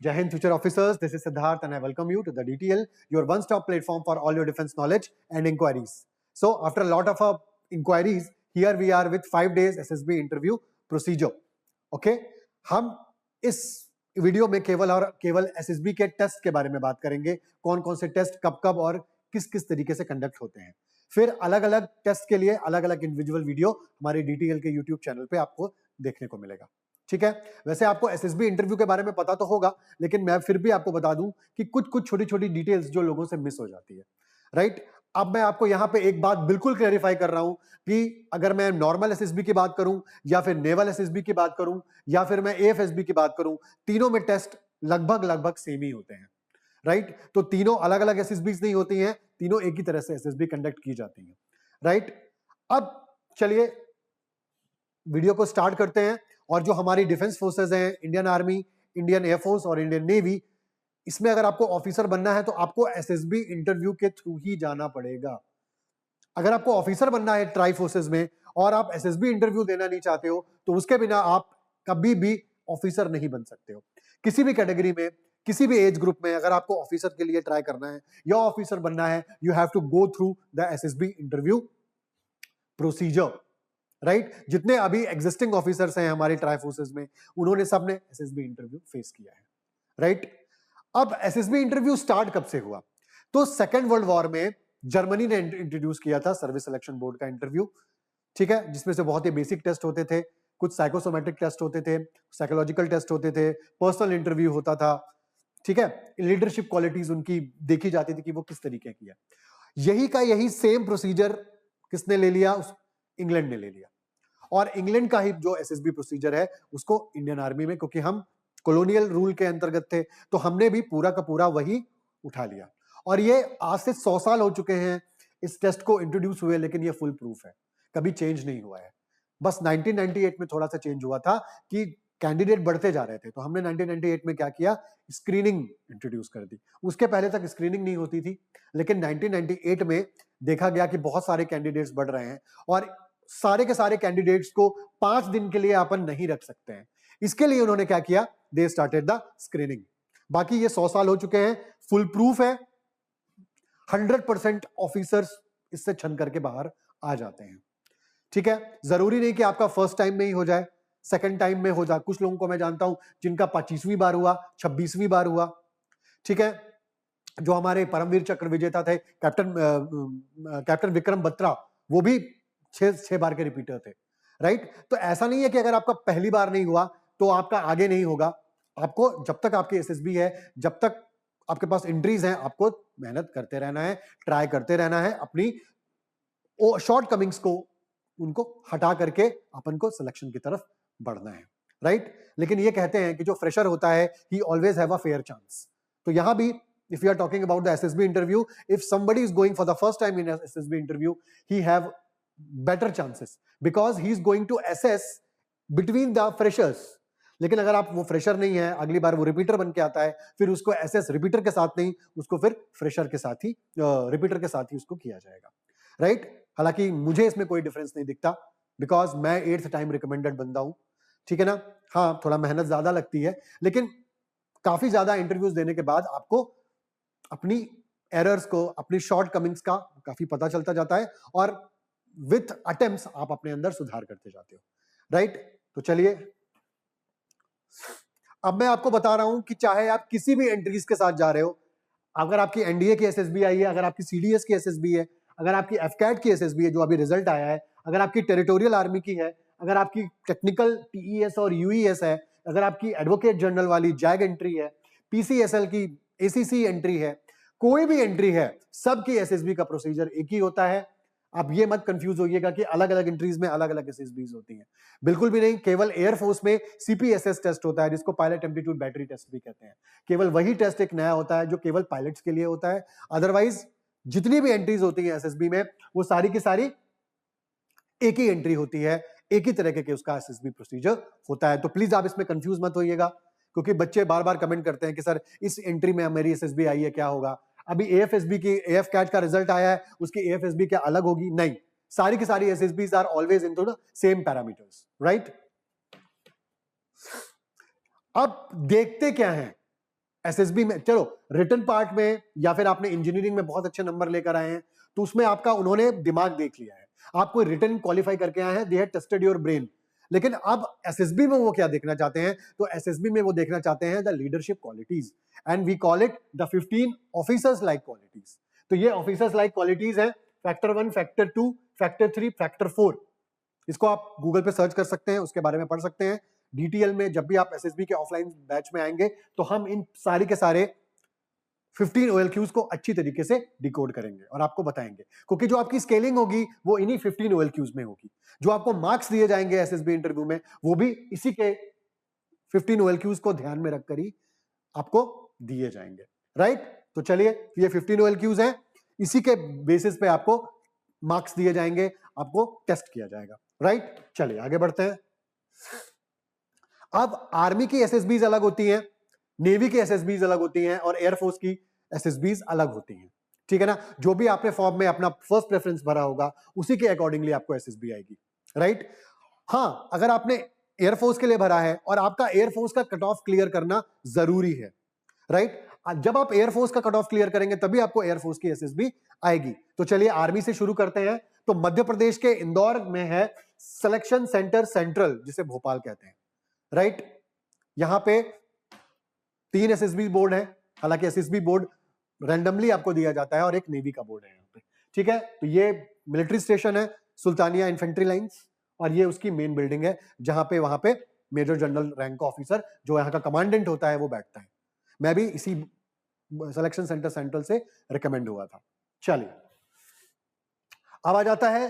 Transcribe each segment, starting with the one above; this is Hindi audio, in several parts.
Jai Hind, future officers. This is Siddharth, and I welcome you to the DTL, your one-stop platform for all your defense knowledge and inquiries. So, after a lot of inquiries, here we are with 5 days SSB interview procedure. Okay, हम इस वीडियो में केवल SSB के टेस्ट के बारे में बात करेंगे, कौन कौन से टेस्ट कब और किस किस तरीके से कंडक्ट होते हैं. फिर अलग अलग टेस्ट के लिए अलग अलग इंडिविजुअल वीडियो हमारे DTL के YouTube चैनल पे आपको देखने को मिलेगा. ठीक है. वैसे आपको SSB इंटरव्यू के बारे में पता तो होगा, लेकिन मैं फिर भी आपको बता दूं कि कुछ छोटी छोटी डिटेल्स जो लोगों से मिस हो जाती है. राइट. अब मैं आपको यहां पे एक बात बिल्कुल क्लैरिफाई कर रहा हूं कि अगर मैं नॉर्मल SSB की बात करूं या फिर नेवल SSB की बात करूं या फिर मैं AFSB की बात करूं, तीनों में टेस्ट लगभग सेम ही होते हैं. राइट. तो तीनों अलग अलग SSBs नहीं होती हैं, तीनों एक ही तरह से SSB कंडक्ट की जाती हैं. राइट. अब चलिए वीडियो को स्टार्ट करते हैं. और जो हमारी डिफेंस फोर्सेस हैं, इंडियन आर्मी, इंडियन एयरफोर्स और इंडियन नेवी, इसमें अगर आपको ऑफिसर बनना है तो आपको SSB इंटरव्यू के थ्रू ही जाना पड़ेगा. अगर आपको ऑफिसर बनना है ट्राई फोर्सेस में और आप SSB इंटरव्यू देना नहीं चाहते हो तो उसके बिना आप कभी भी ऑफिसर नहीं बन सकते हो. किसी भी कैटेगरी में, किसी भी एज ग्रुप में अगर आपको ऑफिसर के लिए ट्राई करना है या ऑफिसर बनना है, you have to go through the SSB interview procedure. Right. जितने अभी एग्जिस्टिंग ऑफिसर्स हैं हमारे ट्राई फोर्सेस में, उन्होंने सबने SSB इंटरव्यू फेस किया है. राइट. अब SSB इंटरव्यू स्टार्ट कब से हुआ? तो सेकेंड वर्ल्ड वॉर में जर्मनी ने इंट्रोड्यूस किया था सर्विस सिलेक्शन बोर्ड का इंटरव्यू. ठीक है. जिसमें से बहुत ही बेसिक टेस्ट होते थे, कुछ साइकोसोमेट्रिक टेस्ट होते थे, साइकोलॉजिकल टेस्ट होते थे, पर्सनल इंटरव्यू होता था. ठीक है. लीडरशिप क्वालिटीज उनकी देखी जाती थी कि वो किस तरीके की है. यही सेम प्रोसीजर किसने ले लिया? इंग्लैंड ने ले लिया. और इंग्लैंड का ही जो SSB प्रोसीजर है उसको इंडियन आर्मी में, क्योंकि हम कॉलोनियल रूल के अंतर्गत थे, तो हमने भी पूरा का पूरा वही उठा लिया. और ये आज से 100 साल हो चुके हैं इस टेस्ट को इंट्रोड्यूस हुए, लेकिन ये फुल प्रूफ है, कभी चेंज नहीं हुआ है. बस 1998 में थोड़ा सा चेंज हुआ था कि कैंडिडेट बढ़ते जा रहे थे, तो हमने 1998 में क्या किया? स्क्रीनिंग इंट्रोड्यूस कर दी. उसके पहले तक स्क्रीनिंग नहीं होती थी, लेकिन 1998 में देखा गया कि बहुत सारे कैंडिडेट्स बढ़ रहे हैं और सारे के सारे कैंडिडेट्स को 5 दिन के लिए अपन नहीं रख सकते हैं. इसके लिए उन्होंने क्या किया? They started the screening. बाकी ये 100 साल हो चुके हैं, फुल प्रूफ है. 100% ऑफिसर्स इससे छन करके बाहर आ जाते हैं. ठीक है. जरूरी नहीं कि आपका फर्स्ट टाइम में ही हो जाए, सेकंड टाइम में हो जाए. कुछ लोगों को मैं जानता हूं जिनका 25वीं बार हुआ, 26वीं बार हुआ. ठीक है. जो हमारे परमवीर चक्र विजेता थे कैप्टन विक्रम बत्रा, वो भी 6 बार के रिपीटर थे. राइट. तो ऐसा नहीं है कि अगर आपका पहली बार नहीं हुआ तो आपका आगे नहीं होगा. आपको जब तक आपकी SSB है, जब तक आपके पास एंट्रीज हैं, आपको मेहनत करते रहना है, ट्राई करते रहना है, अपनी शॉर्ट कमिंग्स को उनको हटा करके अपन को सिलेक्शन की तरफ बढ़ना है. राइट. लेकिन ये कहते हैं कि जो फ्रेशर होता है ही always have a fair chance. तो यहां भी if you are talking about the SSB interview, if somebody is going for the first time in a SSB interview, he have better chances because he is going to assess between the freshers. लेकिन अगर आप वो फ्रेशर नहीं है, अगली बार वो रिपीटर बन के आता है, फिर उसको एसएस रिपीटर के साथ नहीं, उसको फिर फ्रेशर के साथ ही, रिपीटर के साथ ही उसको किया जाएगा. राइट. हालांकि मुझे इसमें कोई डिफरेंस नहीं दिखता, बिकॉज मैं 8th टाइम रिकमेंडेड बंदा हूं. ठीक है ना. हाँ, थोड़ा मेहनत ज्यादा लगती है, लेकिन काफी ज्यादा इंटरव्यूज देने के बाद आपको अपनी एरर्स को, अपनी शॉर्ट कमिंग्स का काफी पता चलता जाता है और विथ अटेम्प्ट्स आप अपने अंदर सुधार करते जाते हो. राइट. तो चलिए अब मैं आपको बता रहा हूं कि चाहे आप किसी भी एंट्रीज के साथ जा रहे हो, अगर आपकी एनडीए की SSB आई है, अगर आपकी CDS की SSB है, अगर आपकी FCAT की SSB है जो अभी रिजल्ट आया है, अगर आपकी टेरिटोरियल आर्मी की है, अगर आपकी टेक्निकल TES और UES है, अगर आपकी एडवोकेट जनरल वाली जैग एंट्री है, PCSL की ACC एंट्री है, कोई भी एंट्री है, सबकी SSB का प्रोसीजर एक ही होता है. आप ये मत कंफ्यूज होइएगा कि अलग अलग एंट्रीज में अलग अलग SSBs होती हैं. बिल्कुल भी नहीं. केवल एयरफोर्स में CPSS टेस्ट होता है, जिसको पायलट एप्टीट्यूड बैटरी टेस्ट भी कहते हैं. केवल वही टेस्ट एक नया होता है जो केवल पायलट्स के लिए होता है. अदरवाइज जितनी भी एंट्रीज होती हैं SSB में, वो सारी की सारी एक ही एंट्री होती है, एक ही तरह के उसका SSB प्रोसीजर होता है. तो प्लीज आप इसमें कंफ्यूज मत होइएगा, क्योंकि बच्चे बार बार कमेंट करते हैं कि सर इस एंट्री में मेरी SSB आई है, क्या होगा? अभी AFSB की AFCAT का रिजल्ट आया है, उसकी AFSB क्या अलग होगी? नहीं, सारी की सारी SSBs are always into the same parameters. Right. अब देखते क्या है? एसएसबी में चलो रिटन पार्ट में या फिर आपने इंजीनियरिंग में बहुत अच्छे नंबर लेकर आए हैं तो उसमें आपका उन्होंने दिमाग देख लिया है, आप कोई रिटन क्वालिफाई करके आए हैं, they have tested your brain. लेकिन अब एसएसबी में वो क्या देखना चाहते हैं, तो एसएसबी में वो देखना चाहते हैं the leadership qualities, and we call it the 15 officers like qualities. तो ये ऑफिसर्स लाइक क्वालिटीज है, फैक्टर 1, फैक्टर 2, फैक्टर 3, फैक्टर 4। इसको आप गूगल पे सर्च कर सकते हैं, उसके बारे में पढ़ सकते हैं डिटेल में। जब भी आप एसएसबी के ऑफलाइन बैच में आएंगे तो हम इन सारी के सारे 15 OLQs को अच्छी तरीके से डिकोड करेंगे और आपको बताएंगे, क्योंकि जो आपकी स्केलिंग होगी वो इन्हीं 15 OLQs में होगी। जो आपको मार्क्स दिए जाएंगे एसएसबी इंटरव्यू में वो भी इसी के 15 OLQs को ध्यान में रखकर ही आपको दिए जाएंगे, राइट। तो चलिए ये 15 OLQs हैं, इसी के बेसिस पे आपको मार्क्स दिए जाएंगे, आपको टेस्ट किया जाएगा, राइट। चलिए आगे बढ़ते हैं। अब आर्मी की एसएसबीज अलग होती हैं, नेवी की एसएसबीज अलग होती हैं और एयरफोर्स की एसएसबीज अलग होती हैं, ठीक है ना। जो भी आपने फॉर्म में अपना फर्स्ट प्रेफरेंस भरा होगा उसी के अकॉर्डिंगली आपको एसएसबी आएगी, राइट। हाँ, अगर आपने एयरफोर्स के लिए भरा है और आपका एयरफोर्स का कट ऑफ क्लियर करना जरूरी है, राइट। जब आप एयरफोर्स का कट ऑफ क्लियर करेंगे तभी आपको एयरफोर्स की एसएसबी आएगी। तो चलिए आर्मी से शुरू करते हैं। तो मध्य प्रदेश के इंदौर में है सिलेक्शन सेंटर सेंट्रल, जिसे भोपाल कहते हैं, राइट। यहां पे 3 एसएसबी बोर्ड है, हालांकि एसएसबी बोर्ड रैंडमली आपको दिया जाता है और एक नेवी का बोर्ड है यहाँ पे, ठीक है। तो ये मिलिट्री स्टेशन है सुल्तानिया इन्फेंट्री लाइंस, और ये उसकी मेन बिल्डिंग है जहां पे वहां पे मेजर जनरल रैंक का ऑफिसर जो यहाँ का कमांडेंट होता है वो बैठता है। मैं भी इसी सिलेक्शन सेंटर सेंट्रल से रिकमेंड हुआ था। चलिए अब आ जाता है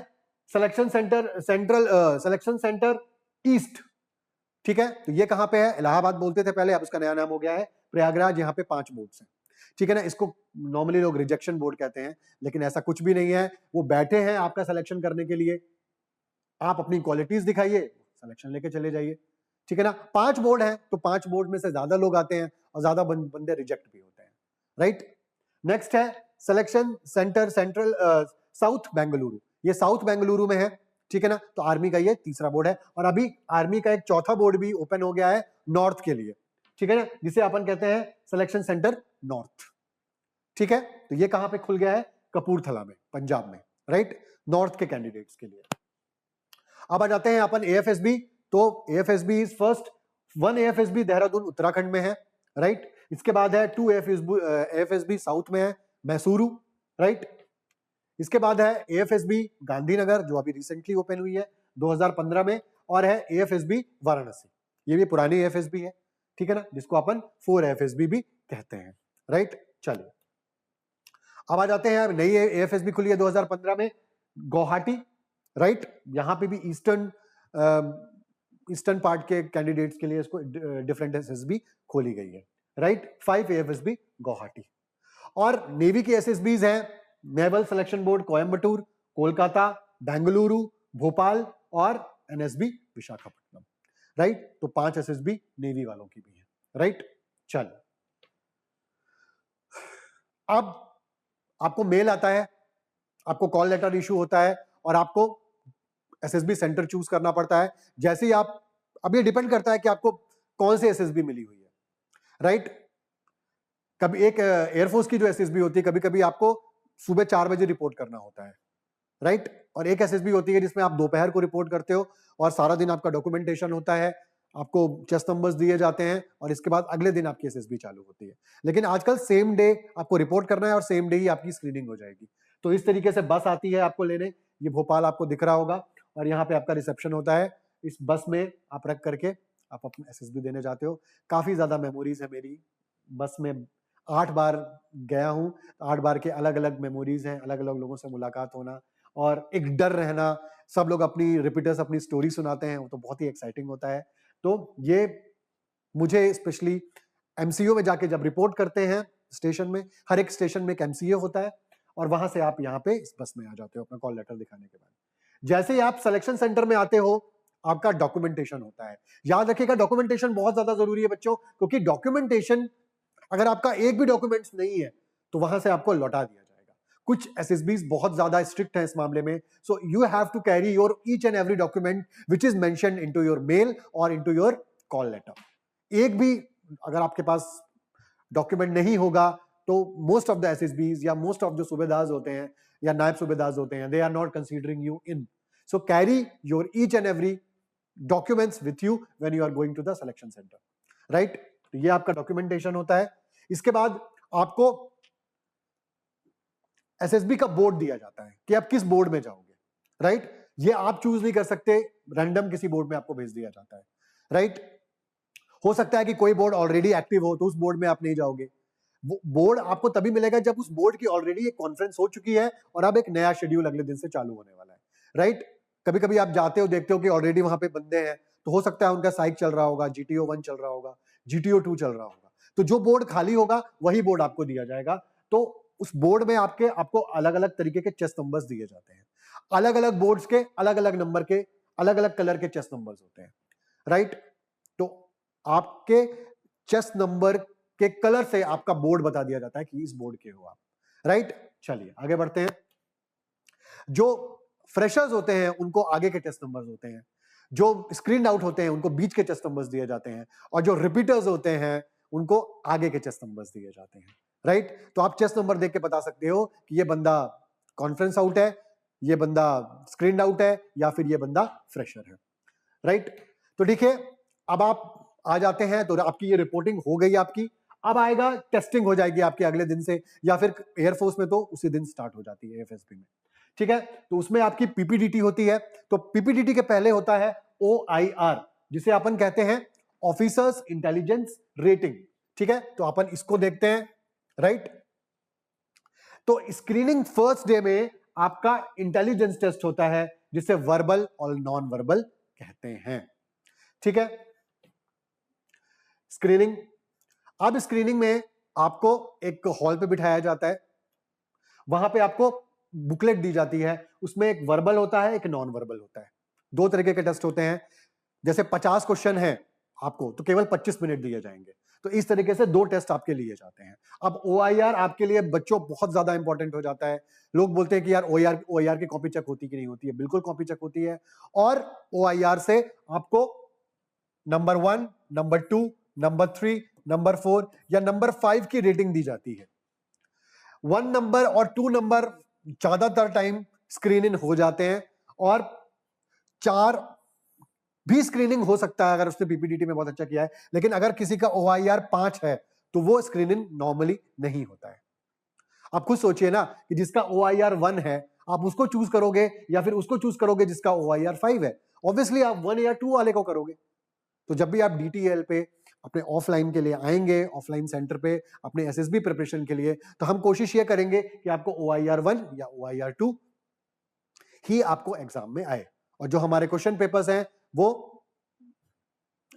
selection centre central, selection centre east, ठीक है। तो ये कहां पे है, इलाहाबाद बोलते थे पहले, अब इसका नया नाम हो गया है प्रयागराज। यहाँ पे 5 बोर्ड्स हैं, ठीक है ना। इसको नॉर्मली लोग रिजेक्शन बोर्ड कहते हैं, लेकिन ऐसा कुछ भी नहीं है। वो बैठे हैं आपका सिलेक्शन करने के लिए, आप अपनी क्वालिटीज दिखाइए, सिलेक्शन लेके चले जाइए, ठीक है ना। 5 बोर्ड हैं तो 5 बोर्ड में से ज्यादा लोग आते हैं और ज्यादा बंदे रिजेक्ट भी होते हैं, राइट। नेक्स्ट है selection centre central south Bengaluru, ये साउथ बेंगलुरु में है, ठीक है ना। तो आर्मी का ये तीसरा बोर्ड है, और अभी आर्मी का एक चौथा बोर्ड भी ओपन हो गया है नॉर्थ के लिए, ठीक है ना, जिसे अपन कहते हैं सिलेक्शन सेंटर नॉर्थ, ठीक है। तो ये कहां पे खुल गया है, कपूरथला में, पंजाब में, राइट, नॉर्थ के कैंडिडेट्स के लिए। अब आ जाते हैं अपन एएफएसबी। तो AFSB is first, 1 AFSB Dehradun Uttarakhand में है, राइट। इसके बाद है 2 एएफएसबी साउथ में है, मैसूरू, राइट। इसके बाद है एएफएसबी गांधीनगर जो अभी रिसेंटली ओपन हुई है 2015 में, और है एएफएसबी वाराणसी, ये भी पुरानी एएफएसबी है, ठीक है ना, जिसको अपन 4 एएफएसबी भी कहते हैं, राइट। चलिए अब आ जाते हैं, नई एएफएसबी खुली है 2015 में गुवाहाटी, राइट। यहां पे भी ईस्टर्न पार्ट के कैंडिडेट्स के लिए इसको डिफरेंट एसएसबी खोली गई है, राइट। 5 एएफएसबी गुवाहाटी। और नेवी की एसएसबीज हैं naval selection board Coimbatore, Kolkata, Bengaluru, Bhopal और एनएसबी विशाखापट्टनम, राइट। तो 5 एसएसबी नेवी वालों की भी है, राइट। चलो अब आपको मेल आता है, आपको कॉल लेटर इशू होता है और आपको एसएसबी सेंटर चूज करना पड़ता है। जैसे ही आप, अब ये डिपेंड करता है कि आपको कौन सी एसएसबी मिली हुई है, राइट। कभी एक एयरफोर्स की जो एसएसबी होती है, कभी कभी आपको सुबह 4 बजे रिपोर्ट करना होता है, राइट। और एक एसएसबी होती है जिसमें आप दोपहर को रिपोर्ट करते हो और सारा दिन आपका डॉक्यूमेंटेशन होता है, आपको चेस्ट नंबर्स दिए जाते हैं और इसके बाद अगले दिन आपकी एसएसबी चालू होती है। लेकिन आजकल सेम डे आपको रिपोर्ट करना है और सेम डे ही आपकी स्क्रीनिंग हो जाएगी। तो इस तरीके से बस आती है आपको लेने, ये भोपाल आपको दिख रहा होगा, और यहाँ पे आपका रिसेप्शन होता है। इस बस में आप रख करके आप अपना एसएसबी देने जाते हो। काफी ज्यादा मेमोरीज है मेरी, बस में 8 बार गया हूँ, 8 बार के अलग अलग मेमोरीज हैं, अलग अलग लोगों से मुलाकात होना और एक डर रहना, सब लोग अपनी रिपीटर्स अपनी स्टोरी सुनाते हैं, वो तो बहुत ही एक्साइटिंग होता है। तो ये मुझे स्पेशली एमसीओ में जाके जब रिपोर्ट करते हैं स्टेशन में, हर एक स्टेशन में एक एमसीओ होता है और वहां से आप यहाँ पे इस बस में आ जाते हो अपना कॉल लेटर दिखाने के बाद। जैसे ही आप सिलेक्शन सेंटर में आते हो आपका डॉक्यूमेंटेशन होता है। याद रखिएगा डॉक्यूमेंटेशन बहुत ज्यादा जरूरी है बच्चों, क्योंकि डॉक्यूमेंटेशन, अगर आपका एक भी डॉक्यूमेंट्स नहीं है तो वहां से आपको लौटा दिया जाएगा। कुछ एसएसबीज बहुत ज्यादा स्ट्रिक्ट हैं इस मामले में, so you have to carry your each and every document which is mentioned into your mail और इनटू योर कॉल लेटर। एक भी अगर आपके पास डॉक्यूमेंट नहीं होगा तो मोस्ट ऑफ द एसएसबीज या मोस्ट ऑफ जो सूबेदार होते हैं या नायब सूबेदार होते हैं, they are not considering you in. So carry your each and every documents with you when you are going to the selection centre, right. तो ये आपका डॉक्यूमेंटेशन होता है. इसके बाद आपको एसएसबी का बोर्ड दिया जाता है कि आप किस बोर्ड में जाओगे, राइट. ये आप चूज नहीं कर सकते, रैंडम किसी बोर्ड में आपको भेज दिया जाता है, राइट. हो सकता है कि कोई बोर्ड ऑलरेडी एक्टिव हो तो उस बोर्ड में आप नहीं जाओगे. वो बोर्ड आपको तभी मिलेगा जब उस बोर्ड की ऑलरेडी एक कॉन्फ्रेंस हो चुकी है और अब एक नया शेड्यूल अगले दिन से चालू होने वाला है, राइट. कभी कभी आप जाते हो, देखते हो कि ऑलरेडी वहां पे बंदे हैं, तो हो सकता है उनका साइक चल रहा होगा, GTO 1 चल रहा होगा, GTO 2 चल रहा होगा. तो जो बोर्ड खाली होगा वही बोर्ड आपको दिया जाएगा. तो उस बोर्ड में आपको अलग अलग तरीके के चेस नंबर्स दिए जाते हैं. अलग अलग बोर्ड्स के अलग अलग नंबर के अलग अलग कलर के चेस नंबर्स होते हैं, राइट. तो आपके चेस नंबर के कलर से आपका बोर्ड बता दिया जाता है कि इस बोर्ड के हो आप, राइट. चलिए आगे बढ़ते हैं. जो फ्रेशर्स होते हैं उनको आगे के टेस्ट नंबर्स होते हैं, जो स्क्रीन आउट होते हैं उनको बीच के टेस्ट नंबर्स दिए जाते हैं, और जो रिपीटर्स होते हैं उनको आगे के टेस्ट नंबर्स दिए जाते हैं, राइट. तो आप चेस्ट नंबर देख के बता सकते हो कि ये बंदा कॉन्फ्रेंस आउट है, ये बंदा स्क्रीन आउट है, या फिर ये बंदा फ्रेशर है, राइट. तो देखिए अब आप आ जाते हैं, तो आपकी ये रिपोर्टिंग हो गई आपकी. अब आएगा टेस्टिंग हो जाएगी आपके अगले दिन से, या फिर एयरफोर्स में तो उसी दिन स्टार्ट हो जाती है एफएसबी में, ठीक है. तो उसमें आपकी पीपीडीटी होती है. तो पीपीडीटी के पहले होता है OIR, जिसे अपन कहते हैं ऑफिसर्स इंटेलिजेंस रेटिंग, ठीक है. तो अपन इसको देखते हैं, राइट. तो स्क्रीनिंग फर्स्ट डे में आपका इंटेलिजेंस टेस्ट होता है, जिसे वर्बल और नॉन वर्बल कहते हैं, ठीक है. स्क्रीनिंग. अब स्क्रीनिंग में आपको एक हॉल पे बिठाया जाता है, वहां पे आपको बुकलेट दी जाती है. उसमें एक वर्बल होता है, एक नॉन वर्बल होता है. दो तरीके के टेस्ट होते हैं. जैसे 50 क्वेश्चन है आपको, तो केवल 25 मिनट दिए जाएंगे. तो इस तरीके से दो टेस्ट आपके लिए जाते हैं. अब OIR आपके लिए बच्चों बहुत ज्यादा इंपॉर्टेंट हो जाता है. लोग बोलते हैं कि यार OIR की कॉपी चेक होती कि नहीं होती है. बिल्कुल कॉपी चेक होती है, और OIR से आपको नंबर 1, नंबर 2, नंबर 3, नंबर 4 या नंबर 5 की रेटिंग दी जाती है. 1 नंबर और 2 नंबर ज्यादातर टाइम स्क्रीनिंग हो जाते हैं, और 4 भी स्क्रीनिंग हो सकता है अगर उसने पीपीडीटी में बहुत अच्छा किया है. लेकिन अगर किसी का OIR 5 है तो वो स्क्रीनिंग नॉर्मली नहीं होता है. आप खुद सोचिए ना कि जिसका OIR 1 है आप उसको चूज करोगे या फिर उसको चूज करोगे जिसका OIR 5 है. ऑब्वियसली आप 1 या 2 वाले को करोगे. तो जब भी आप DTL पे अपने ऑफलाइन के लिए आएंगे, ऑफलाइन सेंटर पे अपने SSB प्रिपरेशन के लिए, तो हम कोशिश ये करेंगे कि आपको OIR 1 या OIR 2 ही आपको एग्जाम में आए. और जो हमारे क्वेश्चन पेपर्स हैं वो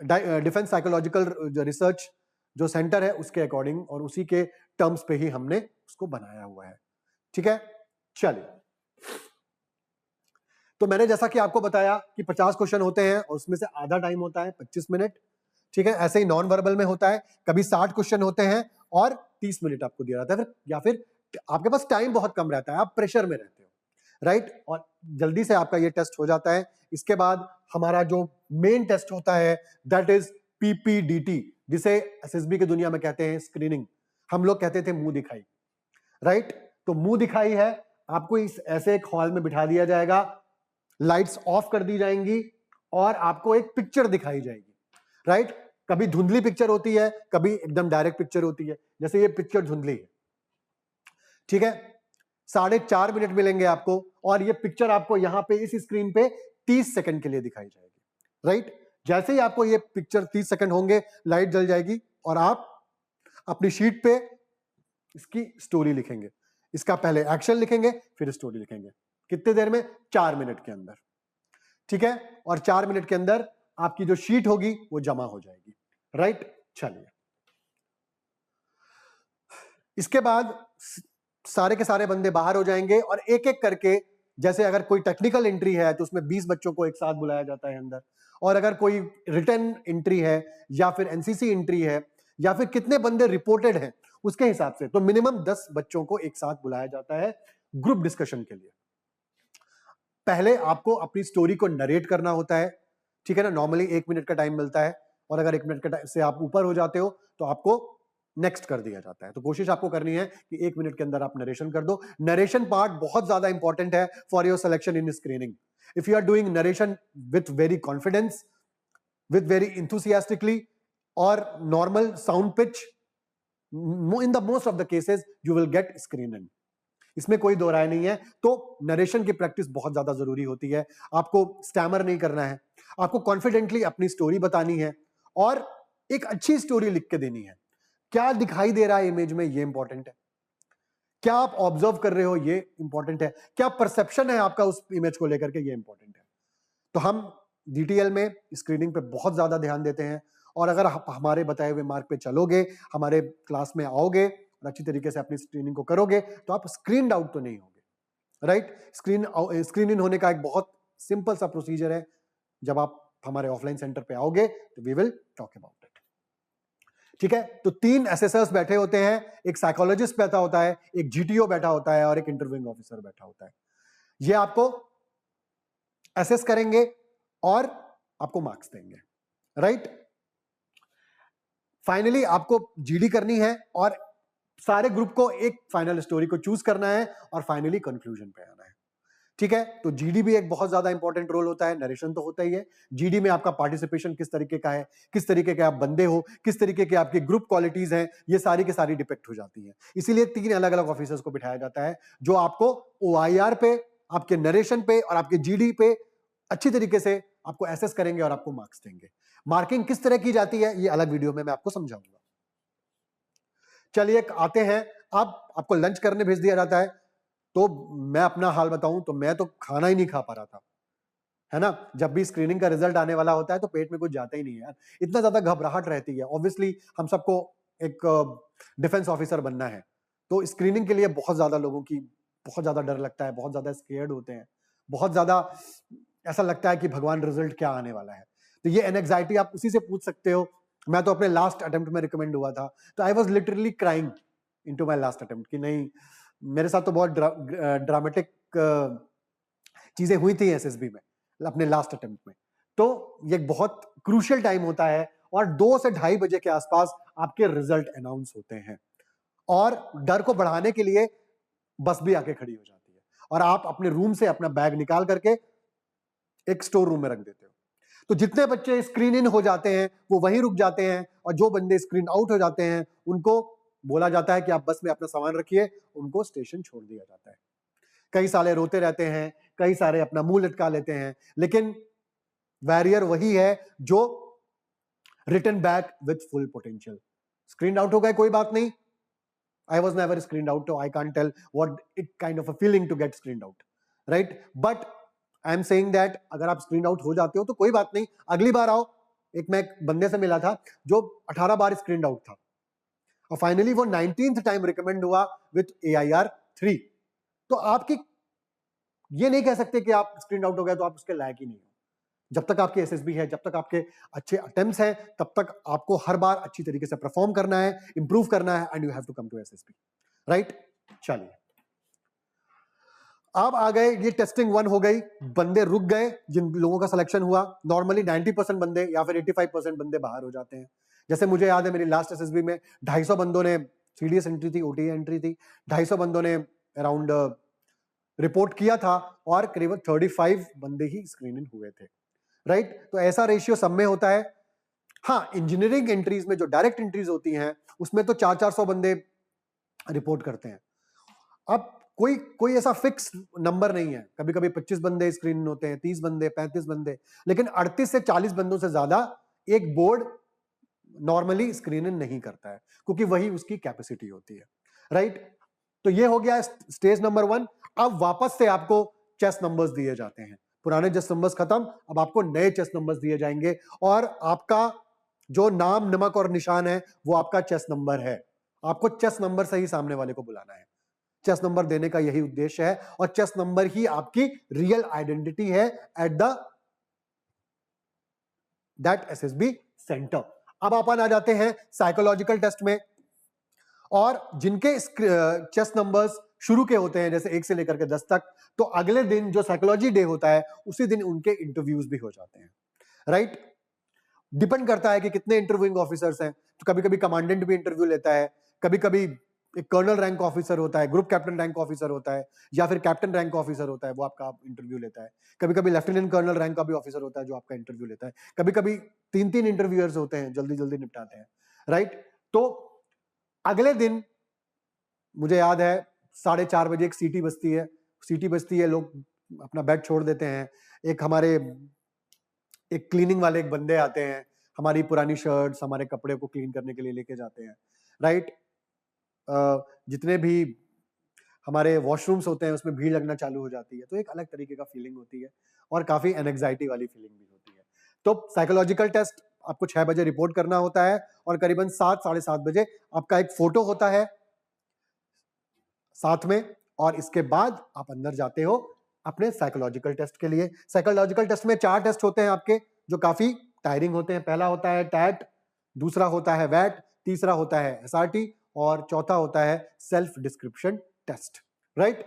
डिफेंस साइकोलॉजिकल रिसर्च जो सेंटर है उसके अकॉर्डिंग और उसी के टर्म्स पे ही हमने उसको बनाया हुआ है, ठीक है. चलिए, तो मैंने जैसा कि आपको बताया कि 50 क्वेश्चन होते हैं और उसमें से आधा टाइम होता है 25 मिनट, ठीक है. ऐसे ही नॉन वर्बल में होता है, कभी 60 क्वेश्चन होते हैं और 30 मिनट आपको दिया जाता है. या फिर आपके पास टाइम बहुत कम रहता है, आप प्रेशर में रहते हो, राइट. और जल्दी से आपका ये टेस्ट हो जाता है. इसके बाद हमारा जो मेन टेस्ट होता है दैट इज PPDT, जिसे एसएसबी की दुनिया में कहते हैं स्क्रीनिंग. हम लोग कहते थे मुंह दिखाई, राइट. तो मुंह दिखाई है, आपको इस ऐसे एक हॉल में बिठा दिया जाएगा, लाइट्स ऑफ कर दी जाएंगी और आपको एक पिक्चर दिखाई जाएगी, राइट. कभी धुंधली पिक्चर होती है, कभी एकदम डायरेक्ट पिक्चर होती है. जैसे ये पिक्चर धुंधली है, ठीक है. 4.5 मिनट मिलेंगे आपको, और ये पिक्चर आपको यहां पे इस स्क्रीन पे 30 सेकंड के लिए दिखाई जाएगी, राइट. जैसे ही आपको ये पिक्चर 30 सेकंड होंगे, लाइट जल जाएगी और आप अपनी शीट पे इसकी स्टोरी लिखेंगे. इसका पहले एक्शन लिखेंगे, फिर स्टोरी लिखेंगे. कितने देर में? 4 मिनट के अंदर, ठीक है. और 4 मिनट के अंदर आपकी जो शीट होगी वो जमा हो जाएगी, राइट. चलिए, इसके बाद सारे के सारे बंदे बाहर हो जाएंगे और एक एक करके, जैसे अगर कोई टेक्निकल एंट्री है तो उसमें 20 बच्चों को एक साथ बुलाया जाता है अंदर, और अगर कोई रिटर्न एंट्री है या फिर एनसीसी एंट्री है या फिर कितने बंदे रिपोर्टेड हैं उसके हिसाब से, तो मिनिमम 10 बच्चों को एक साथ बुलाया जाता है ग्रुप डिस्कशन के लिए. पहले आपको अपनी स्टोरी को नरेट करना होता है, ठीक है ना. नॉर्मली 1 मिनट का टाइम मिलता है, और अगर 1 मिनट का से आप ऊपर हो जाते हो तो आपको नेक्स्ट कर दिया जाता है। तो कोशिश आपको करनी है कि 1 मिनट के अंदर आप नरेशन कर दो। नरेशन पार्ट बहुत ज्यादा इंपॉर्टेंट है for your selection in screening. If you are doing narration with very confidence, with very enthusiastically or normal sound pitch, in the most of the cases you will get screen in. इसमें कोई दो राय नहीं है। तो नरेशन की प्रैक्टिस बहुत ज्यादा जरूरी होती है। आपको स्टैमर नहीं करना है, आपको कॉन्फिडेंटली अपनी स्टोरी बतानी है और एक अच्छी स्टोरी लिख के देनी है। क्या दिखाई दे रहा है इमेज में, ये इंपॉर्टेंट है। क्या आप ऑब्जर्व कर रहे हो, ये इंपॉर्टेंट है। क्या परसेप्शन है आपका उस इमेज को लेकर के, ये इंपॉर्टेंट है। तो हम DTL में स्क्रीनिंग पे बहुत ज्यादा ध्यान देते हैं और अगर आप हमारे बताए हुए मार्ग पे चलोगे, हमारे क्लास में आओगे और अच्छी तरीके से अपनी स्क्रीनिंग को करोगे तो आप स्क्रीन आउट तो नहीं होगे, राइट। स्क्रीन इन होने का एक बहुत सिंपल सा प्रोसीजर है। जब आप हमारे ऑफलाइन सेंटर पे आओगे तो we will talk about it, ठीक है। तो 3 एसेसर्स बैठे होते हैं, एक साइकोलॉजिस्ट बैठा होता है, एक GTO बैठा होता है और एक इंटरव्यूइंग ऑफिसर बैठा होता है। ये आपको एसेस करेंगे और आपको मार्क्स देंगे, राइट। फाइनली आपको GD करनी है और सारे ग्रुप को एक फाइनल स्टोरी को चूज करना है और फाइनली कंक्लूजन पे आना है, ठीक है। तो GD भी एक बहुत ज्यादा इंपॉर्टेंट रोल होता है। नरेशन तो होता ही है, GD में आपका पार्टिसिपेशन किस तरीके का है, किस तरीके के आप बंदे हो, किस तरीके के आपकी ग्रुप क्वालिटीज हैं, ये सारी की सारी डिपेक्ट हो जाती है। इसीलिए 3 अलग अलग ऑफिसर्स को बिठाया जाता है जो आपको OIR पे, आपके नरेशन पे और आपके GD पे अच्छी तरीके से आपको एसेस करेंगे और आपको मार्क्स देंगे। मार्किंग किस तरह की जाती है ये अलग वीडियो में मैं आपको समझाऊंगा। चलिए आते हैं, अब आपको लंच करने भेज दिया जाता है। तो मैं अपना हाल बताऊं तो मैं तो खाना ही नहीं खा पा रहा था, है ना। जब भी स्क्रीनिंग का रिजल्ट आने वाला होता है तो पेट में कुछ जाता ही नहीं है यार, इतना ज्यादा घबराहट रहती है। ऑब्वियसली हम सबको एक डिफेंस ऑफिसर बनना है, तो स्क्रीनिंग के लिए बहुत ज्यादा लोगों की बहुत ज्यादा डर लगता है, बहुत ज्यादा स्केयर्ड होते हैं, बहुत ज्यादा ऐसा लगता है कि भगवान रिजल्ट क्या आने वाला है। तो ये एंजाइटी आप उसी से पूछ सकते हो। मैं तो अपने लास्ट अटेम्प्ट में रिकमेंड हुआ था, तो I was literally crying into my last attempt कि नहीं, मेरे साथ तो बहुत ड्रामेटिक चीजें हुई थी SSB में अपने लास्ट अटेम्प्ट में। तो ये बहुत क्रूशियल टाइम होता है और 2 से 2:30 बजे के आसपास आपके रिजल्ट अनाउंस होते हैं और डर को बढ़ाने के लिए बस भी आके खड़ी हो जाती है और आप अपने रूम से अपना बैग निकाल करके एक स्टोर रूम में रख देते हो। तो जितने बच्चे स्क्रीन इन हो जाते हैं वो वहीं रुक जाते हैं और जो बंदे स्क्रीन आउट हो जाते हैं उनको बोला जाता है कि आप बस में अपना सामान रखिए, उनको स्टेशन छोड़ दिया जाता है। कई सारे रोते रहते हैं, कई सारे अपना मुंह लटका लेते हैं, लेकिन वैरियर वही है जो return back with full potential. Screen out हो गए कोई बात नहीं, I was never screened out, so I can't tell what it kind of a feeling to get screened out, right? But I am saying that अगर आप screened out हो जाते हो तो कोई बात नहीं, अगली बार आओ। मैं एक बंदे से मिला था जो 18 बार screened out था और फाइनली वो 19th टाइम रिकमेंड हुआ विथ AIR 3। तो आपकी ये नहीं कह सकते कि आप स्क्रीन आउट हो गए तो आप उसके लायक ही नहीं हो। जब तक आपके SSB है, जब तक आपके अच्छे अटेम्प्ट्स हैं, तब तक आपको हर बार अच्छी तरीके से परफॉर्म करना है, इंप्रूव करना है and you have to come to SSB, right. चलिए अब आ गए, ये टेस्टिंग 1 हो गई, बंदे रुक गए जिन लोगों का सिलेक्शन हुआ। नॉर्मली 90% बंदे या फिर 85% बंदे बाहर हो जाते हैं। जैसे मुझे याद है मेरी लास्ट SSB में 250 बंदों ने CDS एंट्री थी, OTA एंट्री थी, 250 बंदों ने अराउंड रिपोर्ट किया था और करीबन 35 बंदे ही स्क्रीन इन हुए थे, राइट। तो ऐसा रेशियो सब में होता है। हाँ, इंजीनियरिंग एंट्रीज में जो डायरेक्ट एंट्रीज होती हैं उसमें तो 400-400 बंदे रिपोर्ट करते हैं। अब कोई ऐसा फिक्स नंबर नहीं है, कभी कभी 25 बंदे स्क्रीन होते हैं, 30 बंदे, 35 बंदे, लेकिन 38 से 40 बंदों से ज्यादा एक बोर्ड नॉर्मली स्क्रीन इन नहीं करता है क्योंकि वही उसकी कैपेसिटी होती है, राइट। तो ये हो गया स्टेज नंबर 1। अब वापस से आपको चेस नंबर्स दिए जाते हैं, पुराने चेस नंबर्स खत्म, अब आपको नए चेस नंबर्स दिए जाएंगे और आपका जो नाम, नमक और निशान है वो आपका चेस नंबर है। आपको चेस नंबर से ही सामने वाले को बुलाना है। चेस नंबर देने का यही उद्देश्य है और चेस नंबर ही आपकी रियल आइडेंटिटी है एट दैट SSB सेंटर। अब अपन आ जाते हैं साइकोलॉजिकल टेस्ट में, और जिनके चेस नंबर्स शुरू के होते हैं जैसे 1 से लेकर के 10 तक, तो अगले दिन जो साइकोलॉजी डे होता है उसी दिन उनके इंटरव्यूज भी हो जाते हैं, राइट। डिपेंड करता है कि कितने इंटरव्यूइंग ऑफिसर्स हैं। तो कभी कभी कमांडेंट भी इंटरव्यू लेता है, कभी कभी एक कर्नल रैंक ऑफिसर होता है, ग्रुप कैप्टन रैंक ऑफिसर होता है, या फिर कैप्टन रैंक ऑफिसर होता है, वो आपका इंटरव्यू लेता है। कभी कभी लेफ्टिनेंट कर्नल रैंक का भी ऑफिसर होता है जो आपका इंटरव्यू लेता है। कभी कभी 3-3 इंटरव्यूअर्स होते हैं, जल्दी जल्दी निपटाते हैं, राइट। तो अगले दिन मुझे याद है 4:30 बजे एक सीटी बजती है, लोग अपना बेड छोड़ देते हैं। एक हमारे एक क्लीनिंग वाले एक बंदे आते हैं, हमारी पुरानी शर्ट्स, हमारे कपड़े को क्लीन करने के लिए लेके जाते हैं, राइट। जितने भी हमारे वॉशरूम्स होते हैं उसमें भीड़ लगना चालू हो जाती है, तो एक अलग तरीके का फीलिंग होती है और काफी एंजाइटी वाली फीलिंग भी होती है। तो साइकोलॉजिकल टेस्ट आपको 6 बजे रिपोर्ट करना होता है और करीबन 7-7:30 बजे आपका एक फोटो होता है साथ में, और इसके बाद आप अंदर जाते हो अपने साइकोलॉजिकल टेस्ट के लिए। साइकोलॉजिकल टेस्ट में 4 टेस्ट होते हैं आपके, जो काफी टायरिंग होते हैं। पहला होता है टैट, दूसरा होता है वैट, तीसरा होता है एसआरटी, और चौथा होता है सेल्फ डिस्क्रिप्शन टेस्ट, राइट।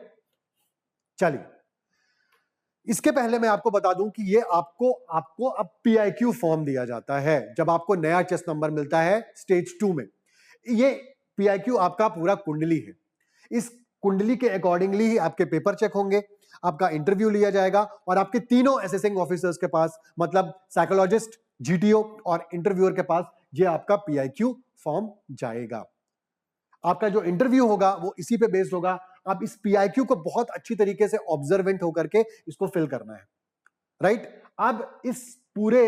चलिए, इसके पहले मैं आपको बता दूं कि ये आपको अब पीआईक्यू फॉर्म दिया जाता है जब आपको नया चेस्ट नंबर मिलता है स्टेज 2 में। ये पीआईक्यू आपका पूरा कुंडली है। इस कुंडली के अकॉर्डिंगली ही आपके पेपर चेक होंगे, आपका इंटरव्यू लिया जाएगा, और आपके तीनों असेसिंग ऑफिसर्स के पास, मतलब साइकोलॉजिस्ट, जीटीओ और इंटरव्यूअर के पास, ये आपका पीआईक्यू फॉर्म जाएगा। आपका जो इंटरव्यू होगा वो इसी पे बेस्ड होगा। आप इस पीआईक्यू को बहुत अच्छी तरीके से ऑब्जर्वेंट होकर के इसको फिल करना है, राइट। अब इस पूरे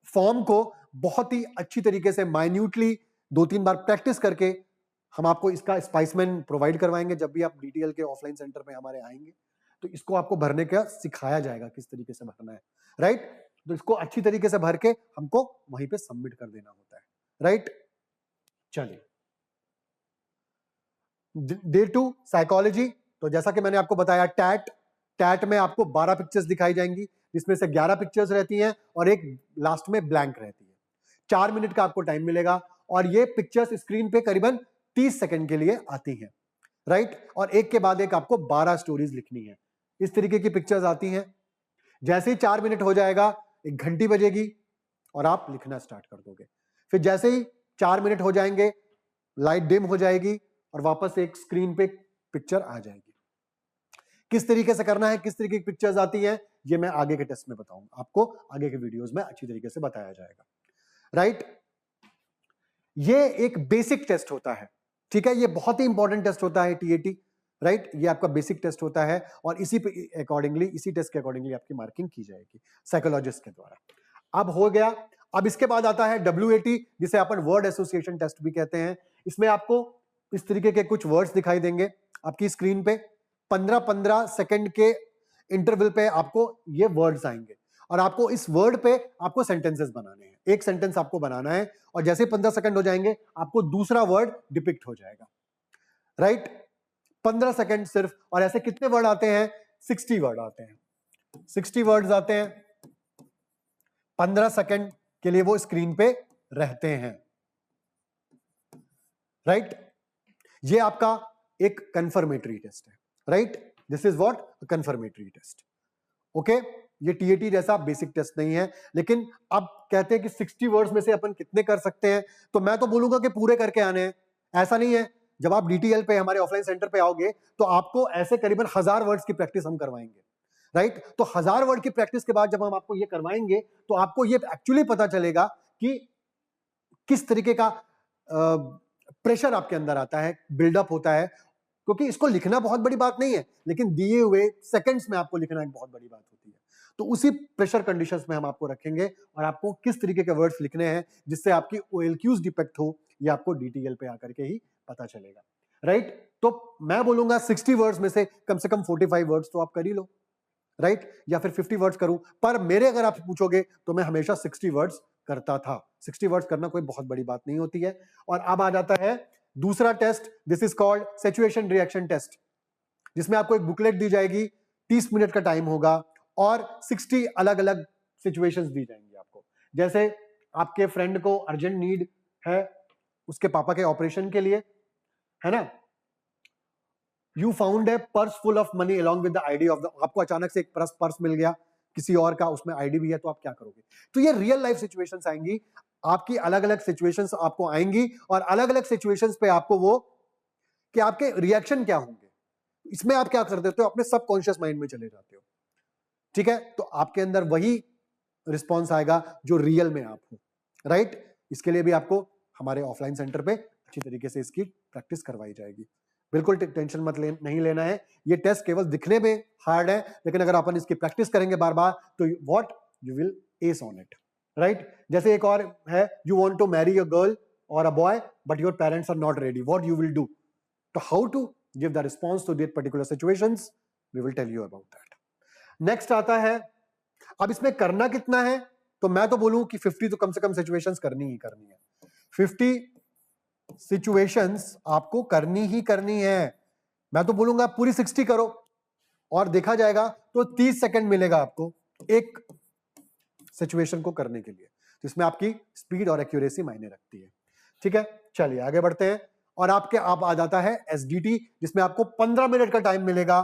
फॉर्म को बहुत ही अच्छी तरीके से माइन्यूटली 2-3 बार प्रैक्टिस करके हम आपको इसका स्पाइसमेन प्रोवाइड करवाएंगे। जब भी आप डीटीएल के ऑफलाइन सेंटर पे हमारे आएंगे तो इसको आपको भरने का सिखाया जाएगा किस तरीके से भरना है, राइट। तो इसको अच्छी तरीके से भर के हमको वहीं पे सबमिट कर देना होता है, राइट। चलिए, डे 2 साइकोलॉजी। तो जैसा कि मैंने आपको बताया, टैट में आपको 12 पिक्चर्स दिखाई जाएंगी, जिसमें से 11 पिक्चर्स रहती हैं और एक लास्ट में ब्लैंक रहती है। 4 मिनट का आपको टाइम मिलेगा और ये पिक्चर्स स्क्रीन पे करीबन 30 सेकंड के लिए आती हैं, राइट। और एक के बाद एक आपको 12 स्टोरीज लिखनी है। इस तरीके की पिक्चर्स आती हैं। जैसे ही 4 मिनट हो जाएगा, एक घंटी बजेगी और आप लिखना स्टार्ट कर दोगे। फिर जैसे ही 4 मिनट हो जाएंगे, लाइट डिम हो जाएगी और वापस एक स्क्रीन पे पिक्चर आ जाएगी। किस तरीके से करना है, किस तरीके की पिक्चर्स आती है, ये मैं आगे के टेस्ट में बताऊंगा आपको, आगे के वीडियोस में अच्छी तरीके से बताया जाएगा, राइट। ये एक बेसिक टेस्ट होता है, ठीक है। ये बहुत ही इंपॉर्टेंट टेस्ट होता है टीएटी, राइट। ये आपका बेसिक टेस्ट होता है और इसी पे अकॉर्डिंगली, इसी टेस्ट के अकॉर्डिंगली आपकी मार्किंग की जाएगी साइकोलॉजिस्ट के द्वारा। अब हो गया। अब इसके बाद आता है WAT, जिसे अपन वर्ड एसोसिएशन टेस्ट भी कहते हैं। इसमें आपको इस तरीके के कुछ वर्ड्स दिखाई देंगे आपकी स्क्रीन पे। 15-15 सेकंड के इंटरवल पे आपको ये वर्ड्स आएंगे और आपको इस वर्ड पे आपको सेंटेंसेस बनाने हैं। एक सेंटेंस आपको बनाना है और जैसे 15 सेकंड हो जाएंगे आपको दूसरा वर्ड डिपिक्ट हो जाएगा, राइट। 15 सेकंड सिर्फ। और ऐसे कितने वर्ड आते हैं? 60 वर्ड आते हैं। 60 वर्ड्स आते हैं। 15 सेकंड के लिए वो स्क्रीन पे रहते हैं, राइट। ये आपका एक कंफर्मेटरी टेस्ट है, right. This is what confirmatory test, okay. ये टीएटी जैसा बेसिक टेस्ट नहीं है, लेकिन अब कहते हैं कि 60 वर्ड्स में से अपन कितने कर सकते हैं, तो मैं तो बोलूंगा कि पूरे करके आने हैं। ऐसा नहीं है, जब आप डीटीएल पे हमारे ऑफलाइन सेंटर पे आओगे तो आपको ऐसे करीबन 1000 वर्ड्स की प्रैक्टिस हम करवाएंगे, राइट। तो 1000 वर्ड की प्रैक्टिस के बाद जब हम आपको ये करवाएंगे तो आपको ये एक्चुअली पता चलेगा कि किस तरीके का प्रेशर आपके अंदर आता है, बिल्डअप होता है। क्योंकि इसको लिखना बहुत बड़ी बात नहीं है, लेकिन दिए हुए सेकंड्स में आपको लिखना एक बहुत बड़ी बात होती है। तो उसी प्रेशर कंडीशंस में हम आपको रखेंगे और आपको किस तरीके के वर्ड्स लिखने हैं जिससे आपकी OLQs डिपेक्ट हो, ये आपको डीटीएल पे आकर के ही पता चलेगा, राइट। तो मैं बोलूंगा 60 वर्ड्स में से कम 45 वर्ड्स तो आप कर ही लो, राइट। या फिर 50 वर्ड्स करूं, पर मेरे अगर आप पूछोगे तो मैं हमेशा 60 वर्ड्स करता था। 60 वर्ड्स करना कोई बहुत बड़ी बात नहीं होती है। और अब आ जाता है दूसरा test, this is called situation reaction test, जिसमें आपको एक बुकलेट दी जाएगी, 30 मिनट का टाइम होगा और 60 अलग अलग सिचुएशंस दी जाएंगी आपको। जैसे आपके फ्रेंड को अर्जेंट नीड है उसके पापा के ऑपरेशन के लिए, है ना। You found a purse full of money along with the ID of the, आपको अचानक से एक पर्स मिल गया किसी और का उसमें आईडी भी है, तो आप क्या करोगे? तो ये रियल लाइफ सिचुएशंस आएंगी, आपकी अलग अलग सिचुएशंस आपको आएंगी और अलग अलग सिचुएशंस पे आपको वो कि आपके रिएक्शन क्या होंगे, इसमें आप क्या कर देते हो, अपने सबकॉन्शियस माइंड में चले जाते हो। ठीक है, तो आपके अंदर वही रिस्पॉन्स आएगा जो रियल में आप हो, राइट? इसके लिए भी आपको हमारे ऑफलाइन सेंटर पे अच्छी तरीके से इसकी प्रैक्टिस करवाई जाएगी। बिल्कुल टेंशन मत नहीं लेना है, ये टेस्ट केवल दिखने में हार्ड है, लेकिन अगर अपन इसकी प्रैक्टिस करेंगे बार बार तो what you will ask on it, right? जैसे एक और है, you want to marry a girl और a boy but your parents are not ready, what you will do? तो how to give the response to that particular situations, we will tell you about that. Next आता है, अब इसमें करना कितना है, तो मैं तो बोलूं कि 50 तो कम से कम सिचुएशंस करनी ही करनी है। 50 सिचुएशंस आपको करनी ही करनी है। मैं तो बोलूंगा पूरी 60 करो और देखा जाएगा तो 30 सेकंड मिलेगा आपको एक सिचुएशन को करने के लिए। तो इसमें आपकी स्पीड और एक्यूरेसी मायने रखती है। ठीक है, चलिए आगे बढ़ते हैं। और आपके आप आ जाता है एसडीटी, जिसमें आपको 15 मिनट का टाइम मिलेगा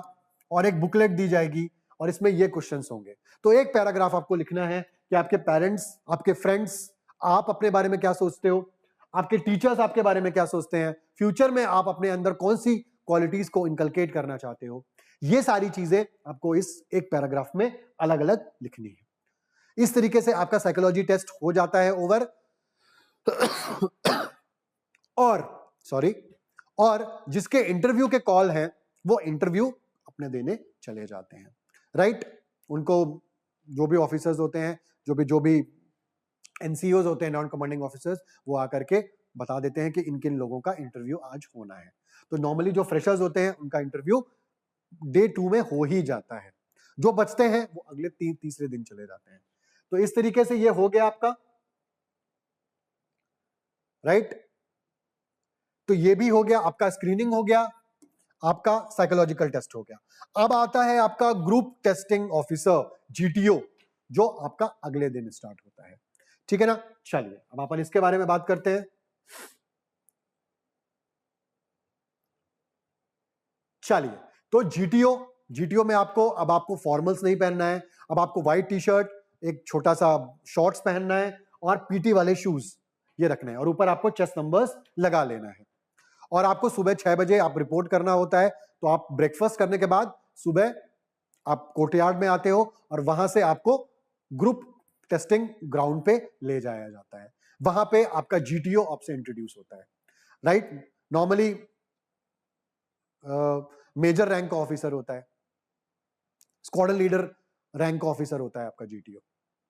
और एक बुकलेट दी जाएगी और इसमें ये क्वेश्चंस होंगे। तो एक पैराग्राफ आपको लिखना है कि आपके पेरेंट्स, आपके फ्रेंड्स, आप अपने बारे में क्या सोचते हो, आपके टीचर्स आपके बारे में क्या सोचते हैं, फ्यूचर में आप अपने अंदर कौन सी क्वालिटीज को इनकलकेट करना चाहते हो, ये सारी चीजें आपको इस एक पैराग्राफ में अलग अलग लिखनी है। इस तरीके से आपका साइकोलॉजी टेस्ट हो जाता है ओवर। और जिसके इंटरव्यू के कॉल हैं वो इंटरव्यू अपने देने चले जाते हैं, राइट? उनको जो भी ऑफिसर्स होते हैं, जो भी एनसीओज होते हैं, नॉन कमांडिंग ऑफिसर्स, वो आकर के बता देते हैं कि इन किन लोगों का इंटरव्यू आज होना है। तो नॉर्मली जो फ्रेशर्स होते हैं उनका इंटरव्यू डे 2 में हो ही जाता है, जो बचते हैं वो अगले तीसरे दिन चले जाते हैं। तो इस तरीके से ये हो गया आपका, राइट? तो ये भी हो गया आपका, स्क्रीनिंग हो गया, आपका साइकोलॉजिकल टेस्ट हो गया। अब आता है आपका ग्रुप टेस्टिंग ऑफिसर, जीटीओ, जो आपका अगले दिन स्टार्ट होता है। ठीक है ना? चलिए अब अपन इसके बारे में बात करते हैं। चलिए, तो जीटीओ में आपको फॉर्मल्स नहीं पहनना है, अब आपको व्हाइट टी शर्ट, एक छोटा सा शॉर्ट्स पहनना है और पीटी वाले शूज ये रखना है और ऊपर आपको चेस्ट नंबर्स लगा लेना है। और आपको सुबह 6 बजे आप रिपोर्ट करना होता है। तो आप ब्रेकफास्ट करने के बाद सुबह आप कोर्टयार्ड में आते हो और वहां से आपको ग्रुप टेस्टिंग ग्राउंड पे ले जाया जाता है। वहां पे आपका जीटीओ आपसे इंट्रोड्यूस होता है, राइट? नॉर्मली मेजर रैंक का ऑफिसर होता है, स्क्वाड्रन लीडर रैंक का ऑफिसर होता है आपका जीटीओ,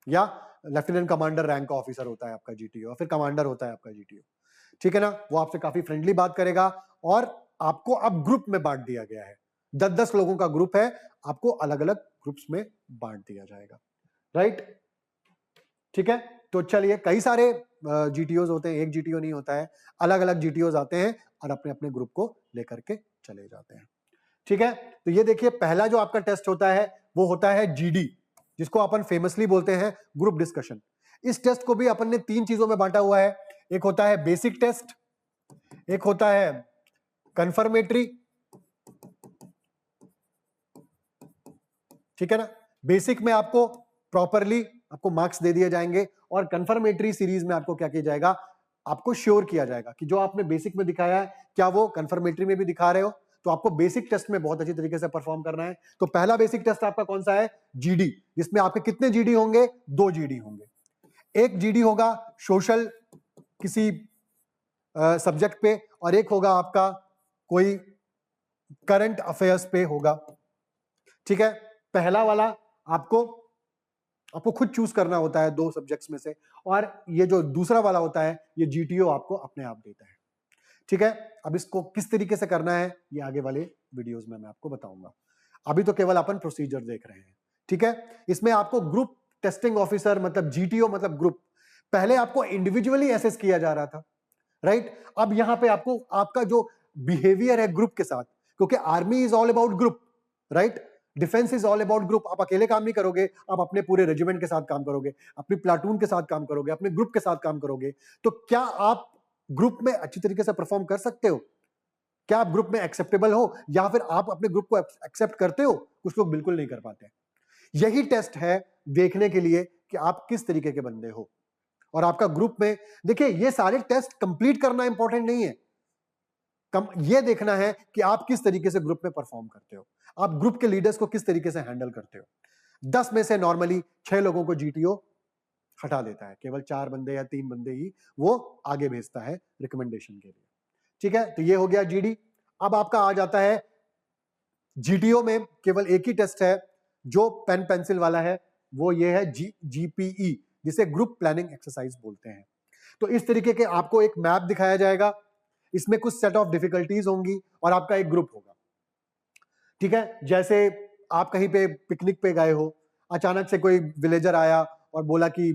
या लेफ्टिनेंट कमांडर रैंक का ऑफिसर होता है आपका जीटीओ, और फिर कमांडर होता है आपका जीटीओ। ठीक है ना? वो आपसे काफी फ्रेंडली बात करेगा और आपको अब ग्रुप में बांट दिया गया है। 10-10 लोगों का ग्रुप है, आपको अलग अलग ग्रुप्स में बांट दिया जाएगा, राइट? ठीक है, तो चलिए, कई सारे जीटीओज होते हैं, एक जीटीओ नहीं होता है, अलग अलग जीटीओज आते हैं और अपने अपने ग्रुप को लेकर के चले जाते हैं। ठीक है, तो ये देखिए, पहला जो आपका टेस्ट होता है वो होता है जीडी, जिसको अपन फेमसली बोलते हैं ग्रुप डिस्कशन। इस टेस्ट को भी अपन ने 3 चीजों में बांटा हुआ है। एक होता है बेसिक टेस्ट, एक होता है कंफर्मेटरी, ठीक है ना? बेसिक में आपको प्रॉपरली आपको मार्क्स दे दिए जाएंगे और कंफर्मेटरी सीरीज में आपको क्या किया जाएगा, आपको श्योर किया जाएगा कि जो आपने बेसिक में दिखाया है क्या वो कंफर्मेटरी में भी दिखा रहे हो। तो आपको बेसिक टेस्ट में बहुत अच्छी तरीके से परफॉर्म करना है। तो पहला बेसिक टेस्ट आपका कौन सा है? जीडी, जिसमें आपके कितने जीडी होंगे? 2 जीडी होंगे। एक जीडी होगा सोशल किसी सब्जेक्ट पे और एक होगा आपका कोई करंट अफेयर्स पे होगा। ठीक है, पहला वाला आपको खुद चूज करना होता है 2 सब्जेक्ट्स में से, और ये जो दूसरा वाला होता है ये जीटीओ आपको अपने आप देता है। ठीक है, अब इसको किस तरीके से करना है ये आगे वाले वीडियोस में मैं आपको बताऊंगा। अभी तो केवल अपन प्रोसीजर देख रहे हैं। ठीक है, इसमें आपको ग्रुप टेस्टिंग ऑफिसर मतलब जीटीओ मतलब ग्रुप, पहले आपको इंडिविजुअली एसेस किया जा रहा था, राइट? अब यहां पे आपको आपका जो बिहेवियर है ग्रुप के साथ, क्योंकि army is all about group, right? Defence is all about group. आप अकेले काम नहीं करोगे, आप अपने पूरे रेजिमेंट के साथ काम करोगे, अपनी प्लाटून के साथ काम करोगे, अपने ग्रुप के साथ काम करोगे। तो क्या आप ग्रुप में अच्छी तरीके से परफॉर्म कर सकते हो? क्या आप ग्रुप में एक्सेप्टेबल हो, या फिर आप अपने ग्रुप को एक्सेप्ट करते हो? कुछ लोग बिल्कुल नहीं कर पाते। यही टेस्ट है देखने के लिए कि आप किस तरीके के बंदे हो। और आपका ग्रुप में, देखिए ये सारे टेस्ट कंप्लीट करना इंपॉर्टेंट नहीं है, ये देखना है कि आप किस तरीके से ग्रुप में परफॉर्म करते हो, आप ग्रुप के लीडर्स को किस तरीके से हैंडल करते हो। 10 में से नॉर्मली 6 लोगों को जीटीओ हटा देता है, केवल 4 बंदे या 3 बंदे ही वो आगे भेजता है रिकमेंडेशन के लिए। ठीक है, तो ये हो गया जीडी। अब आपका आ जाता है जीटीओ में केवल एक ही टेस्ट है जो पेन पेंसिल वाला है, वो ये है जीपीई, जिसे ग्रुप प्लानिंग एक्सरसाइज बोलते हैं। तो इस तरीके के आपको एक मैप दिखाया जाएगा, इसमें कुछ सेट ऑफ डिफिकल्टीज होंगी और आपका एक ग्रुप होगा। ठीक है, जैसे आप कहीं पे पिकनिक पे गए हो, अचानक से कोई विलेजर आया और बोला कि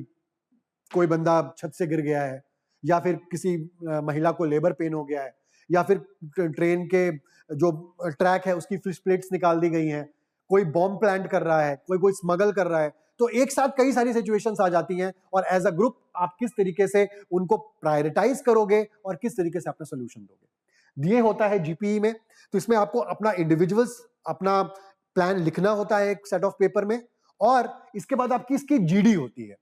कोई बंदा छत से गिर गया है, या फिर किसी महिला को लेबर पेन हो गया है, या फिर ट्रेन के जो ट्रैक है उसकी फिश प्लेट्स निकाल दी गई हैं, कोई बॉम्ब प्लांट कर रहा है, कोई स्मगल कर रहा है। तो एक साथ कई सारी सिचुएशंस आ जाती हैं और एज अ ग्रुप आप किस तरीके से उनको प्रायोरिटाइज करोगे और किस तरीके से अपना सोल्यूशन दोगे, ये होता है जीपीई में। तो इसमें आपको अपना इंडिविजुअल्स अपना प्लान लिखना होता है एक सेट ऑफ पेपर में, और इसके बाद आपकी इसकी जीडी होती है,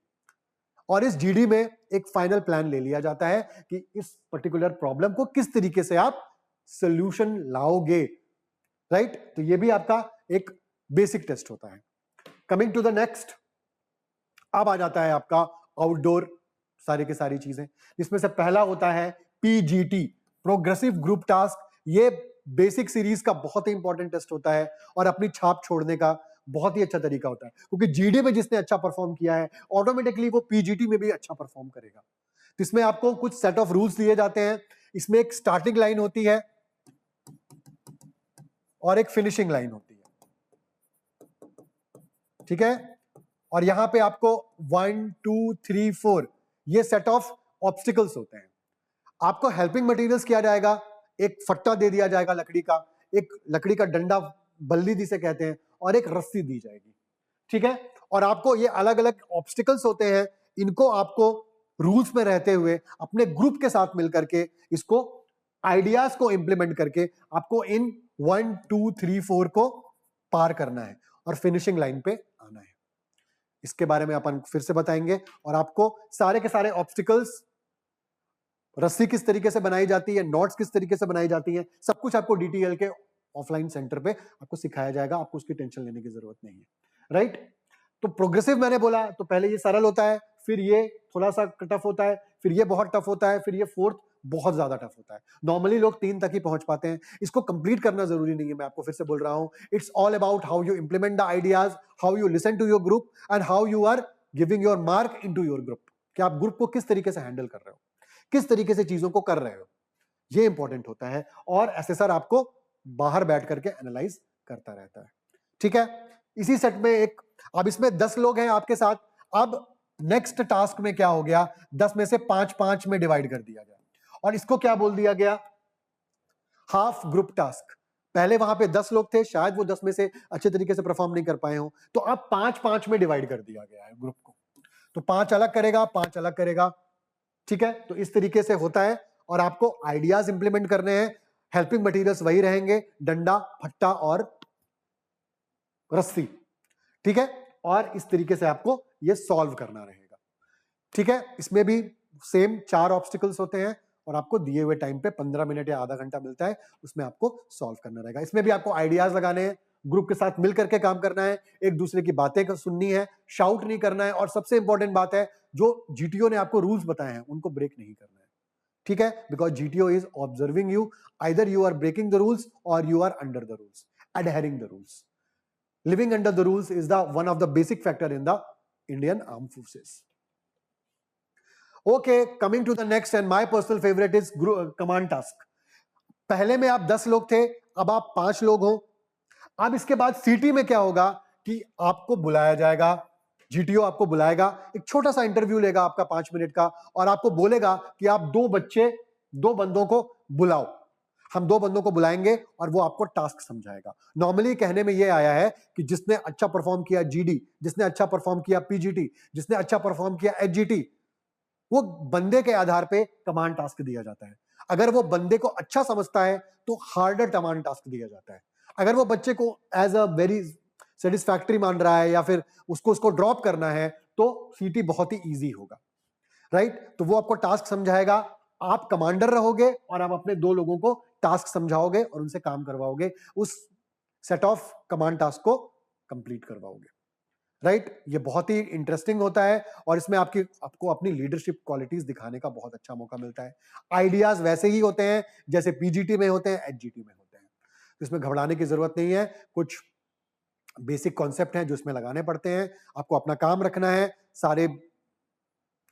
और इस जीडी में एक फाइनल प्लान ले लिया जाता है कि इस पर्टिकुलर प्रॉब्लम को किस तरीके से आप सोल्यूशन लाओगे। राइट, तो ये भी आपका एक बेसिक टेस्ट होता है। कमिंग टू द नेक्स्ट, अब आ जाता है आपका आउटडोर सारी की सारी चीजें, जिसमें से पहला होता है पीजीटी, प्रोग्रेसिव ग्रुप टास्क। ये बेसिक सीरीज का बहुत ही इंपॉर्टेंट टेस्ट होता है और अपनी छाप छोड़ने का बहुत ही अच्छा तरीका होता है, क्योंकि जीडी में जिसने अच्छा परफॉर्म किया है ऑटोमेटिकली वो पीजीटी में भी अच्छा परफॉर्म करेगा। तो इसमें आपको कुछ सेट ऑफ रूल्स दिए जाते हैं। इसमें एक स्टार्टिंग लाइन होती है और एक फिनिशिंग लाइन होती है। ठीक है, और यहां पे आपको 1 2 3 4 ये सेट ऑफ ऑब्स्टिकल्स होते हैं। आपको हेल्पिंग मटेरियल्स किया जाएगा, एक फट्टा दे दिया जाएगा लकड़ी का, एक लकड़ी का डंडा बल्ली जिसे कहते हैं, और एक रस्सी दी जाएगी। ठीक है, और आपको ये अलग अलग ऑब्स्टिकल्स होते हैं, इनको आपको रूल्स में रहते हुए अपने ग्रुप के साथ मिलकर के इसको आइडियाज को इंप्लीमेंट करके आपको इन 1 2 3 4 को पार करना है और फिनिशिंग लाइन पे आना है। इसके बारे में अपन फिर से बताएंगे, और आपको सारे के सारे ऑब्स्टिकल्स, रस्सी किस तरीके से बनाई जाती है, नॉट्स किस तरीके से बनाई जाती है, सब कुछ आपको डीटीएल के ऑफलाइन सेंटर पे आपको सिखाया जाएगा, आपको उसकी टेंशन लेने की जरूरत नहीं है। राइट, तो प्रोग्रेसिव मैंने बोला, तो पहले ये सरल होता है, फिर ये थोड़ा सा टफ होता है, फिर ये बहुत टफ होता है, फिर ये फोर्थ बहुत ज्यादा टफ होता है। नॉर्मली लोग 3 तक ही पहुंच पाते हैं, इसको कंप्लीट करना जरूरी नहीं है, मैं आपको फिर से बोल रहा हूं। It's all about how you implement the ideas, how you listen to your group and how you are giving your mark into your group, कि आप ग्रुप को किस तरीके से हैंडल कर रहे हो, किस तरीके से चीजों को कर रहे हो, ये इंपॉर्टेंट होता है। और एसेसर आपको बाहर बैठ करके एनालाइज करता रहता है। ठीक है, इसी सेट में एक, अब इसमें 10 लोग हैं आपके साथ। अब नेक्स्ट टास्क में क्या हो गया, 10 में से 5-5 में डिवाइड कर दिया गया, और इसको क्या बोल दिया गया, हाफ ग्रुप टास्क। पहले वहां पे 10 लोग थे, शायद वो 10 में से अच्छे तरीके से परफॉर्म नहीं कर पाए हो, तो अब 5-5 में डिवाइड कर दिया गया है ग्रुप को। तो 5 अलग करेगा, 5 अलग करेगा। ठीक है, तो इस तरीके से होता है, और आपको आइडियाज इंप्लीमेंट करने हैं। हेल्पिंग मटेरियल्स वही रहेंगे, डंडा, फट्टा और रस्सी। ठीक है, और इस तरीके से आपको ये सॉल्व करना रहेगा। ठीक है, इसमें भी सेम 4 ऑब्स्टिकल्स होते हैं, और आपको दिए हुए टाइम पे 15 मिनट या आधा घंटा मिलता है, उसमें आपको सॉल्व करना रहेगा। इसमें भी आपको आइडियाज लगाने हैं, ग्रुप के साथ मिल करके काम करना है, एक दूसरे की बातें सुननी है, शाउट नहीं करना है, और सबसे इंपॉर्टेंट बात है, जो जीटीओ ने आपको रूल्स बताए हैं उनको ब्रेक नहीं करना है। ठीक है, because GTO is observing you, either you are breaking the rules और you are under the rules, adhering the rules. Living under the rules is the one of the basic factor in the Indian Armed Forces. Okay, coming to the next and my personal favorite is command task. पहले में आप 10 लोग थे, अब आप 5 लोग हो। अब इसके बाद सीटी में क्या होगा कि आपको बुलाया जाएगा, जीटीओ आपको बुलाएगा, एक छोटा सा इंटरव्यू लेगा आपका 5 मिनट का, और आपको बोलेगा कि आप 2 बंदों को बुलाओ। हम 2 बंदों को बुलाएंगे और वो आपको टास्क समझाएगा। नॉर्मली कहने में ये आया है कि जिसने अच्छा परफॉर्म किया जीडी, जिसने अच्छा परफॉर्म किया पीजीटी, जिसने अच्छा परफॉर्म किया एचजीटी, वो बंदे के आधार पे कमांड टास्क दिया जाता है। अगर वो बंदे को अच्छा समझता है तो हार्डर कमांड टास्क दिया जाता है। अगर वो बच्चे को एज अ वेरी सेटिस्फैक्टरी मान रहा है या फिर उसको ड्रॉप करना है, तो सीटी बहुत ही ईजी होगा, राइट? तो वो आपको टास्क समझाएगा, आप कमांडर रहोगे और आप अपने 2 लोगों को टास्क समझाओगे और उनसे काम करवाओगे, उस सेट ऑफ कमांड टास्क को कंप्लीट करवाओगे, राइट? ये बहुत ही इंटरेस्टिंग होता है और इसमें आपको अपनी लीडरशिप क्वालिटीज दिखाने का बहुत अच्छा मौका मिलता है। आइडियाज वैसे ही होते हैं जैसे पीजीटी में होते हैं, एचजीटी में होते हैं, तो इसमें घबराने की जरूरत नहीं है। कुछ बेसिक कॉन्सेप्ट हैं जो इसमें लगाने पड़ते हैं, आपको अपना काम रखना है, सारे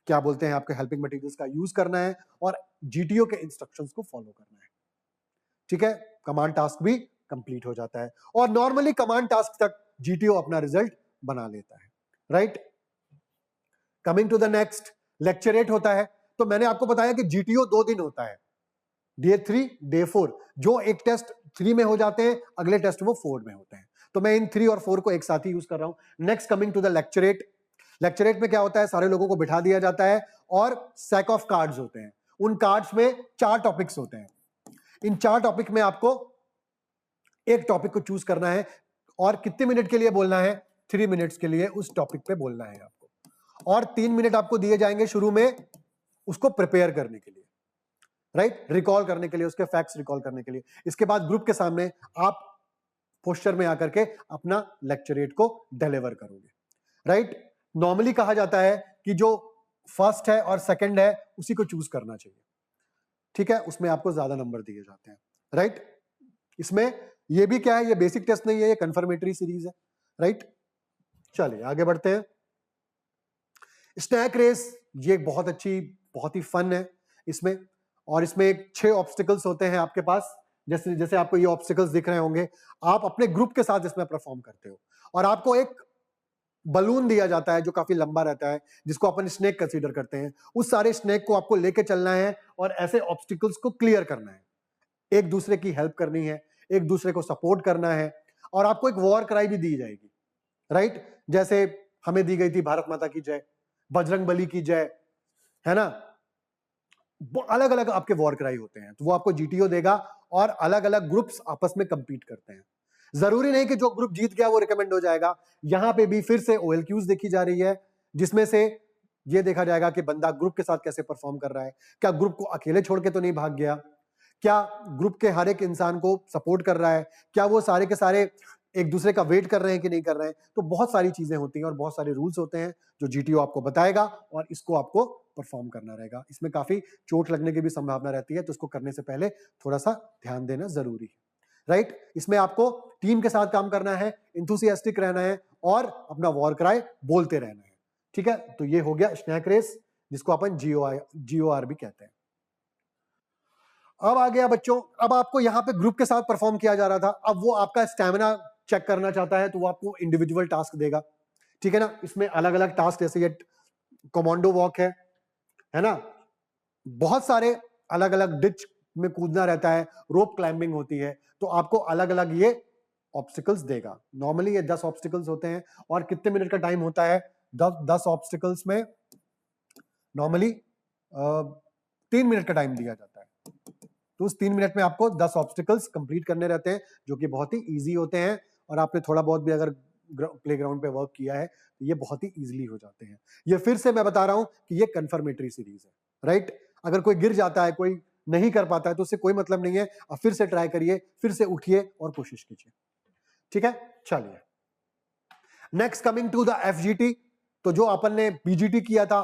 क्या बोलते हैं आपके हेल्पिंग मटेरियल्स का यूज करना है और जीटीओ के इंस्ट्रक्शंस को फॉलो करना है, ठीक है? कमांड टास्क भी कंप्लीट हो जाता है और नॉर्मली कमांड टास्क तक जीटीओ अपना रिजल्ट बना लेता है, right? Coming to the next, lecturette होता है। तो मैंने आपको बताया कि जीटीओ 2 दिन होता है, डे 3, डे 4। जो एक टेस्ट 3 में हो जाते हैं, अगले टेस्ट वो 4 में होते हैं, तो मैं इन 3 और 4 को एक साथ ही यूज कर रहा हूं। Next coming to the lecturette. Lecturette में क्या होता है, सारे लोगों को बिठा दिया जाता है और सैक ऑफ कार्ड्स होते हैं। उन कार्ड्स में 4 टॉपिक्स होते हैं। इन 4 टॉपिक में आपको एक टॉपिक को चूज करना है और कितने मिनट के लिए बोलना है, 3 मिनट्स के लिए उस टॉपिक पे बोलना है आपको, और 3 मिनट आपको दिए जाएंगे शुरू में उसको प्रिपेयर करने के लिए, राइट? रिकॉल करने के लिए, उसके फैक्ट्स रिकॉल करने के लिए। इसके बाद ग्रुप के सामने आप पोस्चर में आकर के अपना लेक्चरेट को डिलीवर करोगे, राइट? नॉर्मली कहा जाता है कि जो फर्स्ट है और सेकंड है उसी को चूज करना चाहिए, ठीक है? उसमें आपको ज्यादा नंबर दिए जाते हैं, राइट? इसमें ये भी क्या है, ये बेसिक टेस्ट नहीं है, ये कंफर्मेटरी सीरीज है, राइट? चलिए आगे बढ़ते हैं। स्नैक रेस, ये बहुत अच्छी, बहुत ही फन है इसमें, और इसमें 6 ऑब्स्टिकल्स होते हैं आपके पास। जैसे जैसे आपको ये ऑब्स्टिकल्स दिख रहे होंगे, आप अपने ग्रुप के साथ इसमें परफॉर्म करते हो और आपको एक बलून दिया जाता है जो काफी लंबा रहता है, जिसको अपन स्नेक कंसीडर करते हैं। उस सारे स्नेक को आपको लेके चलना है और ऐसे ऑब्स्टिकल्स को क्लियर करना है, एक दूसरे की हेल्प करनी है, एक दूसरे को सपोर्ट करना है, और आपको एक वॉर क्राई भी दी जाएगी, राइट? जैसे हमें दी गई थी भारत माता की जय, बजरंग बली की जय, है ना? अलग अलग आपके वॉर क्राई होते हैं, तो वो आपको जीटीओ देगा और अलग अलग ग्रुप्स आपस में कंपीट करते हैं। जरूरी नहीं कि जो ग्रुप जीत गया वो रिकमेंड हो जाएगा। यहां पे भी फिर से ओएलक्यूज देखी जा रही है, जिसमें से ये देखा जाएगा कि बंदा ग्रुप के साथ कैसे परफॉर्म कर रहा है, क्या ग्रुप को अकेले छोड़ के तो नहीं भाग गया, क्या ग्रुप के हर एक इंसान को सपोर्ट कर रहा है, क्या वो सारे के सारे एक दूसरे का वेट कर रहे हैं कि नहीं कर रहे हैं। तो बहुत सारी चीजें होती हैं और बहुत सारे रूल्स होते हैं जो जीटीओ आपको बताएगा और इसको आपको परफॉर्म करना रहेगा। इसमें काफी चोट लगने की भी संभावना रहती है, तो इसको करने से पहले थोड़ा सा ध्यान देना जरूरी है, राइट? इसमें आपको टीम के साथ काम करना है, इंथुसियास्टिक रहना है और अपना वॉर क्राई बोलते रहना है, ठीक है? तो ये हो गया स्नैक रेस, जिसको अपन GOR भी कहते हैं। अब आ गया बच्चों, अब आपको यहाँ पे ग्रुप के साथ परफॉर्म किया जा रहा था, अब वो आपका स्टैमिना चेक करना चाहता है तो वो आपको इंडिविजुअल टास्क देगा, ठीक है ना? इसमें अलग अलग टास्क, जैसे ये कमांडो वॉक है ना? बहुत सारे अलग अलग डिच में कूदना रहता है, रोप क्लाइंबिंग होती है, तो आपको अलग अलग ये ऑब्स्टिकल्स देगा। नॉर्मली ये 10 ऑब्स्टिकल्स होते हैं और कितने मिनट का टाइम होता है? 10 ऑब्स्टिकल्स में नॉर्मली 3 मिनट का टाइम दिया जाता है, तो उस 3 मिनट में आपको 10 ऑब्स्टिकल्स कंप्लीट करने रहते हैं, जो कि बहुत ही इजी होते हैं, और आपने थोड़ा बहुत भी अगर प्लेग्राउंड पे वर्क किया है तो ये बहुत ही इजीली हो जाते हैं। ये फिर से मैं बता रहा हूं कि ये कंफर्मेटरी सीरीज है, राइट? अगर कोई गिर जाता है, कोई नहीं कर पाता है, तो उससे कोई मतलब नहीं है, अब फिर से ट्राई करिए, फिर से उठिए और कोशिश कीजिए, ठीक है? चलिए नेक्स्ट कमिंग टू द एफजीटी। तो जो अपन ने पीजीटी किया था,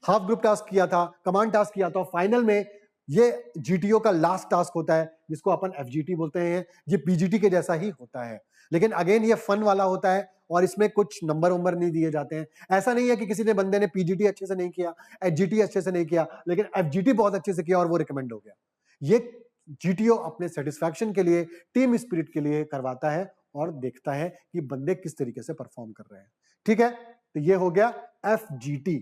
हाफ ग्रुप टास्क किया था, कमांड टास्क किया था, फाइनल में ये जीटीओ का लास्ट टास्क होता है, जिसको अपन एफजीटी बोलते हैं। ये पीजीटी के जैसा ही होता है, लेकिन अगेन ये फन वाला होता है और इसमें कुछ नंबर वंबर नहीं दिए जाते हैं। ऐसा नहीं है कि किसी ने बंदे ने पीजीटी अच्छे से नहीं किया, एचजीटी अच्छे से नहीं किया, लेकिन एफजीटी बहुत अच्छे से किया और वो रिकमेंड हो गया। ये जीटीओ अपने सेटिस्फैक्शन के लिए, टीम स्पिरिट के लिए करवाता है और देखता है कि बंदे किस तरीके से परफॉर्म कर रहे हैं, ठीक है? तो ये हो गया एफजीटी,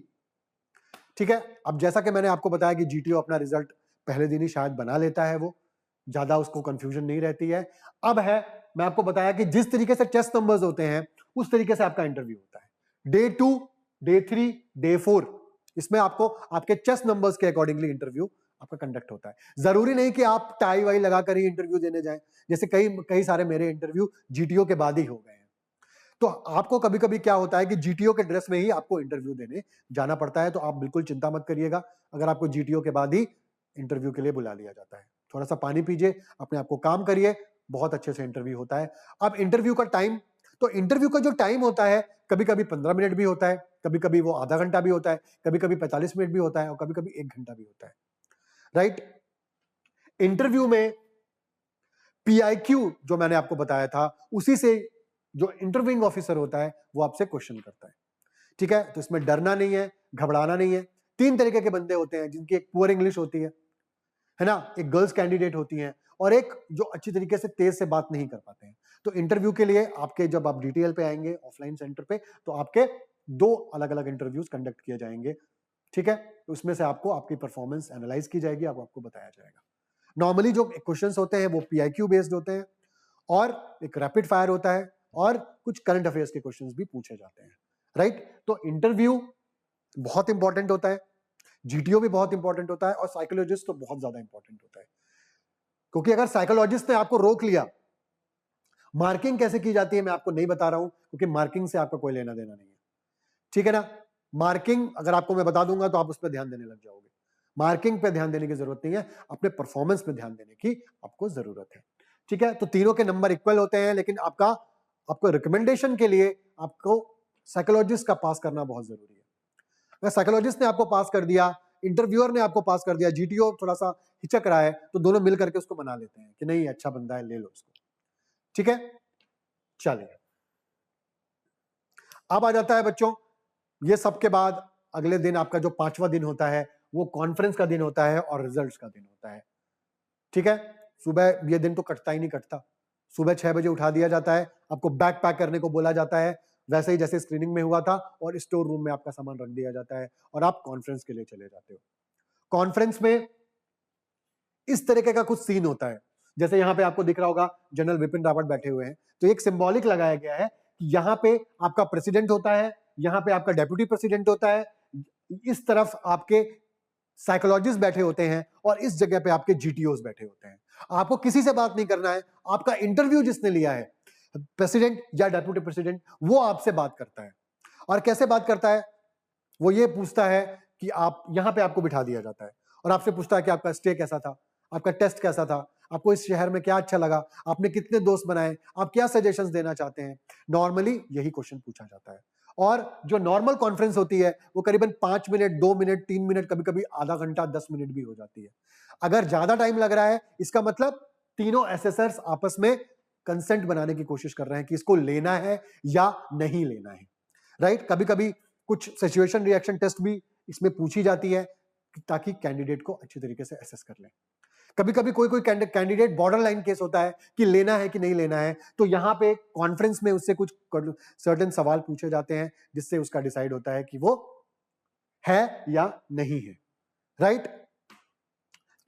ठीक है? अब जैसा कि मैंने आपको बताया कि जीटीओ अपना रिजल्ट पहले दिन ही शायद बना लेता है, वो ज्यादा उसको कंफ्यूजन नहीं रहती है। अब है, मैं आपको बताया कि जिस तरीके से टेस्ट नंबर्स होते हैं उस तरीके से आपका इंटरव्यू होता है। डे 2, डे 3, डे 4, इसमें आपको आपके चेस्ट नंबर्स के अकॉर्डिंगली इंटरव्यू आपका कंडक्ट होता है। जरूरी नहीं कि आप टाई वाई लगाकर ही इंटरव्यू देने जाएं, जैसे कई सारे मेरे इंटरव्यू जीटीओ के बाद ही हो गए हैं। तो आपको कभी कभी क्या होता है कि जीटीओ के ड्रेस में ही आपको इंटरव्यू देने जाना पड़ता है, तो आप बिल्कुल चिंता मत करिएगा अगर आपको जीटीओ के बाद ही इंटरव्यू के लिए बुला लिया जाता है। थोड़ा सा पानी पीजिए, अपने आप को काम करिए, बहुत अच्छे से इंटरव्यू होता है। अब इंटरव्यू का टाइम, तो इंटरव्यू का जो टाइम होता है कभी कभी 15 मिनट भी होता है, कभी कभी वो आधा घंटा भी होता है, कभी कभी 45 मिनट भी होता है और कभी कभी 1 घंटा भी होता है, राइट। इंटरव्यू में पीआईक्यू जो मैंने आपको बताया था, उसी से जो इंटरव्यूइंग ऑफिसर होता है वो आपसे क्वेश्चन करता है, ठीक है। तो इसमें डरना नहीं है, घबराना नहीं है। 3 तरीके के बंदे होते हैं, जिनकी एक पुअर इंग्लिश होती है ना, एक गर्ल्स कैंडिडेट होती हैं और एक जो अच्छी तरीके से तेज से बात नहीं कर पाते हैं। तो इंटरव्यू के लिए आपके, जब आप डीटीएल पे आएंगे ऑफलाइन सेंटर पे, तो आपके 2 अलग अलग इंटरव्यूज कंडक्ट किए जाएंगे, ठीक है। उसमें से आपको आपकी परफॉर्मेंस एनालाइज की जाएगी, आपको बताया जाएगा। नॉर्मली जो क्वेश्चंस होते हैं वो पीआईक्यू बेस्ड होते हैं और एक रैपिड फायर होता है और कुछ करंट अफेयर्स के क्वेश्चंस भी पूछे जाते हैं, राइट। तो इंटरव्यू बहुत इंपॉर्टेंट होता है, जीटीओ भी बहुत इंपॉर्टेंट होता है और साइकोलॉजिस्ट तो बहुत ज्यादा इंपॉर्टेंट होता है, क्योंकि अगर साइकोलॉजिस्ट ने आपको रोक लिया, मार्किंग कैसे की जाती है मैं आपको नहीं बता रहा हूं, क्योंकि मार्किंग से आपका कोई लेना देना नहीं है, ठीक है ना। मार्किंग अगर आपको मैं बता दूंगा तो आप उस पर ध्यान देने लग जाओगे। मार्किंग पे ध्यान देने की जरूरत नहीं है, अपने परफॉर्मेंस पे ध्यान देने की आपको जरूरत है, ठीक है। तो तीनों के नंबर इक्वल होते हैं, लेकिन आपको रिकमेंडेशन के लिए आपको साइकोलॉजिस्ट का पास करना बहुत जरूरी है। अगर साइकोलॉजिस्ट ने आपको पास कर दिया, इंटरव्यूअर ने आपको पास कर दिया, जीटीओ थोड़ा सा हिचक रहा है, तो दोनों मिल करके उसको मना लेते हैं कि नहीं अच्छा बंदा है, ले लो उसको, ठीक है। चलिए, अब आ जाता है बच्चों, ये सब के बाद अगले दिन आपका जो 5वां दिन होता है वो कॉन्फ्रेंस का दिन होता है और रिजल्ट्स का दिन होता है, ठीक है। सुबह ये दिन तो कटता ही नहीं कटता, सुबह 6 बजे उठा दिया जाता है, आपको बैग पैक करने को बोला जाता है, वैसे ही जैसे स्क्रीनिंग में हुआ था, और स्टोर रूम में आपका सामान रख दिया जाता है और आप कॉन्फ्रेंस के लिए चले जाते हो। कॉन्फ्रेंस में इस तरीके का कुछ सीन होता है, जैसे यहां पे आपको दिख रहा होगा जनरल विपिन रावत बैठे हुए हैं, तो एक सिंबॉलिक लगाया गया है कि यहां पे आपका प्रेसिडेंट होता है, यहां पे आपका डेप्यूटी प्रेसिडेंट होता है, इस तरफ आपके साइकोलॉजिस्ट बैठे होते हैं और इस जगह पे आपके जीटीओस बैठे होते हैं। आपको किसी से बात नहीं करना है, आपका इंटरव्यू जिसने लिया है, प्रेसिडेंट या डेप्यूटी प्रेसिडेंट, वो आपसे बात करता है। और कैसे बात करता है, वो ये पूछता है कि आप यहां पे आपको बिठा दिया जाता है और आपसे पूछता है कि आपका स्टे कैसा था, आपका टेस्ट कैसा था, आपको इस शहर में क्या अच्छा लगा, आपने कितने दोस्त बनाए, आप क्या सजेशंस देना चाहते हैं। नॉर्मली यही क्वेश्चन पूछा जाता है। और जो नॉर्मल कॉन्फ्रेंस होती है वो करीबन 5 मिनट, 2 मिनट, 3 मिनट, कभी कभी आधा घंटा, 10 मिनट भी हो जाती है। अगर ज्यादा टाइम लग रहा है, इसका मतलब तीनों एसेसर्स आपस में कंसेंट बनाने की कोशिश कर रहे हैं कि इसको लेना है या नहीं लेना है, राइट। कभी कभी कुछ सिचुएशन रिएक्शन टेस्ट भी इसमें पूछी जाती है ताकि कैंडिडेट को अच्छी तरीके से असेस कर लें। कभी कभी कोई कैंडिडेट बॉर्डर लाइन केस होता है कि लेना है कि नहीं लेना है, तो यहां पे कॉन्फ्रेंस में उससे कुछ सर्टेन सवाल पूछे जाते हैं जिससे उसका डिसाइड होता है कि वो है या नहीं है, राइट।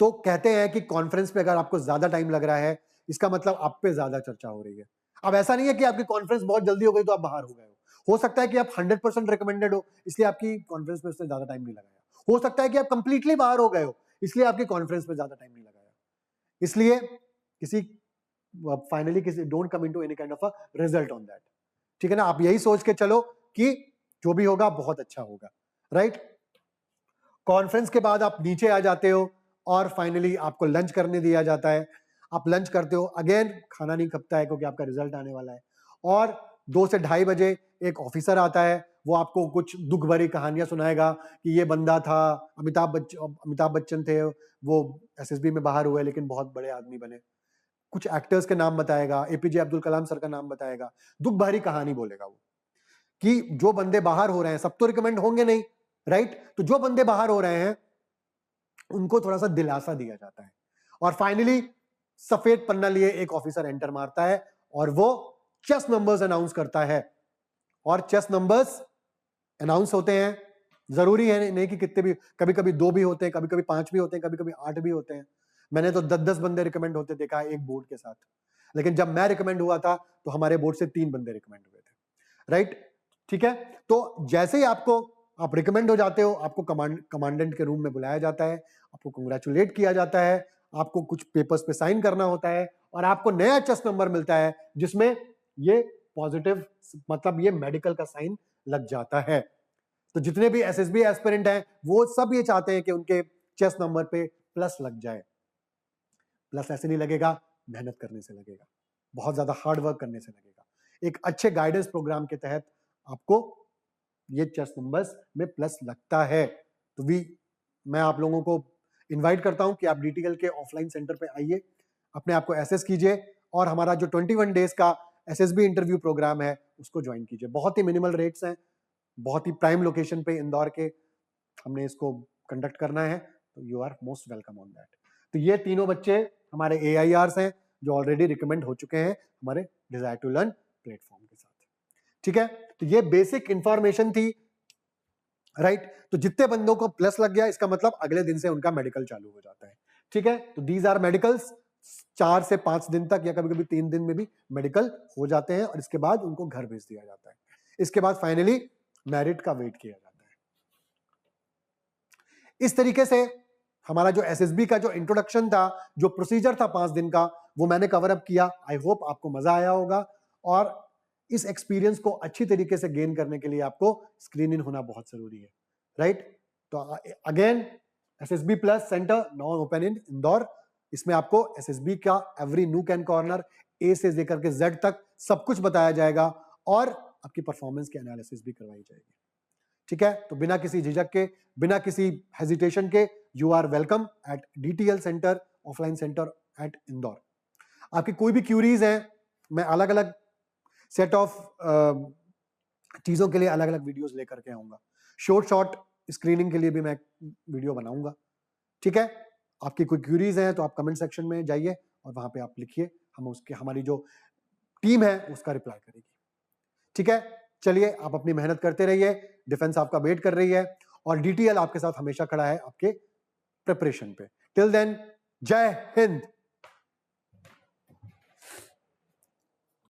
तो कहते हैं कि कॉन्फ्रेंस पे अगर आपको ज्यादा टाइम लग रहा है, इसका मतलब आप पे ज्यादा चर्चा हो रही है। अब ऐसा नहीं है कि आपकी कॉन्फ्रेंस बहुत जल्दी हो गई तो आप बाहर हो गए हो सकता है कि आप 100% रिकमेंडेड हो, इसलिए आपकी कॉन्फ्रेंस में उससे ज्यादा टाइम नहीं लगाया। हो सकता है कि आप कंप्लीटली बाहर हो गए हो, इसलिए आपकी कॉन्फ्रेंस में ज्यादा टाइम नहीं लगाया। इसलिए किसी फाइनली किसी don't come into any kind of a result on that, ठीक है ना। आप यही सोच के चलो कि जो भी होगा बहुत अच्छा होगा, राइट। कॉन्फ्रेंस के बाद आप नीचे आ जाते हो और फाइनली आपको लंच करने दिया जाता है। आप लंच करते हो, अगेन खाना नहीं खपता है क्योंकि आपका रिजल्ट आने वाला है। और 2 से 2:30 बजे एक ऑफिसर आता है, वो आपको कुछ दुख भरी कहानियां सुनाएगा कि ये बंदा था, अमिताभ बच्चन थे, वो एसएसबी में बाहर हुए लेकिन बहुत बड़े आदमी बने। कुछ एक्टर्स के नाम बताएगा, एपीजे अब्दुल कलाम सर का नाम बताएगा, दुख भरी कहानी बोलेगा वो कि जो बंदे बाहर हो रहे हैं, सब तो रिकमेंड होंगे नहीं, राइट। तो जो बंदे बाहर हो रहे हैं उनको थोड़ा सा दिलासा दिया जाता है। और फाइनली सफेद पन्ना लिए एक ऑफिसर एंटर मारता है और वो चेस नंबर्स अनाउंस करता है। और चेस नंबर्स अनाउंस होते हैं, जरूरी है नहीं कि कितने भी, कभी कभी 2 भी होते हैं, कभी कभी 5 भी होते हैं, कभी कभी 8 भी होते हैं। मैंने तो 10-10 बंदे रिकमेंड होते देखा है एक बोर्ड के साथ, लेकिन जब मैं रिकमेंड हुआ था तो हमारे बोर्ड से 3 बंदे रिकमेंड हुए थे, राइट। ठीक है, तो जैसे ही आप रिकमेंड हो जाते हो, आपको कमांडेंट के रूम में बुलाया जाता है, आपको कंग्रेचुलेट किया जाता है, आपको कुछ पेपर्स पे साइन करना होता है और आपको नया चेस नंबर मिलता है जिसमें ये पॉजिटिव, मतलब ये मेडिकल का साइन लग जाता है। तो जितने भी एसएसबी एस्पिरेंट हैं वो सब ये चाहते हैं कि उनके चेस्ट नंबर पे प्लस लग जाए। प्लस ऐसे नहीं लगेगा, मेहनत करने से लगेगा, बहुत ज्यादा हार्ड वर्क करने से लगेगा। एक अच्छे गाइडेंस प्रोग्राम के तहत आपको ये चेस्ट नंबर्स में प्लस लगता है। तो मैं आप लोगों को इनवाइट करता हूं कि आप डीटीएल के ऑफलाइन सेंटर पे आइए, अपने आप को एसेस कीजिए और हमारा जो 21 डेज का एसएसबी इंटरव्यू प्रोग्राम है उसको ज्वाइन कीजिए। बहुत ही मिनिमल रेट्स हैं, बहुत ही प्राइम लोकेशन पे इंदौर के हमने इसको कंडक्ट करना है, तो you are most welcome on that. तो ये तीनों बच्चे हमारे AIRs हैं जो ऑलरेडी रिकमेंड हो चुके हैं हमारे डिजायर टू लर्न प्लेटफॉर्म के साथ। ठीक है, तो ये बेसिक इंफॉर्मेशन थी, राइट। तो जितने बंदों को प्लस लग गया इसका मतलब अगले दिन से उनका मेडिकल चालू हो जाता है। ठीक है, तो दीज आर मेडिकल्स, 4 से 5 दिन तक या कभी कभी 3 दिन में भी मेडिकल हो जाते हैं और इसके बाद उनको घर भेज दिया जाता है। इसके बाद फाइनली मेरिट का वेट किया जाता है। इस तरीके से हमारा जो एसएसबी का जो इंट्रोडक्शन था, जो प्रोसीजर था 5 दिन का, वो मैंने कवर अप किया। आई होप आपको मजा आया होगा और इस एक्सपीरियंस को अच्छी तरीके से गेन करने के लिए आपको स्क्रीन इन होना बहुत जरूरी है, राइट। तो again SSB plus centre now open in Indore. इसमें आपको एसएसबी का एवरी नूक एंड कॉर्नर ए से लेकर के जेड तक सब कुछ बताया जाएगा और आपकी परफॉर्मेंस की एनालिसिस भी करवाई जाएगी। ठीक है, तो बिना किसी झिझक के, बिना किसी हेजिटेशन के, you are welcome at DTL centre, offline centre at Indore. आपकी कोई भी क्यूरीज हैं, मैं अलग अलग सेट ऑफ चीजों के लिए अलग अलग वीडियोस लेकर के आऊंगा। शॉर्ट स्क्रीनिंग के लिए भी मैं वीडियो बनाऊंगा। ठीक है, आपकी कोई क्यूरीज हैं तो आप कमेंट सेक्शन में जाइए और वहां पे आप लिखिए, हम उसके, हमारी जो टीम है उसका रिप्लाई करेगी। ठीक है, चलिए आप अपनी मेहनत करते रहिए, डिफेंस आपका वेट कर रही है और डीटीएल आपके साथ हमेशा खड़ा है आपके प्रिपरेशन पे। टिल देन, जय हिंद।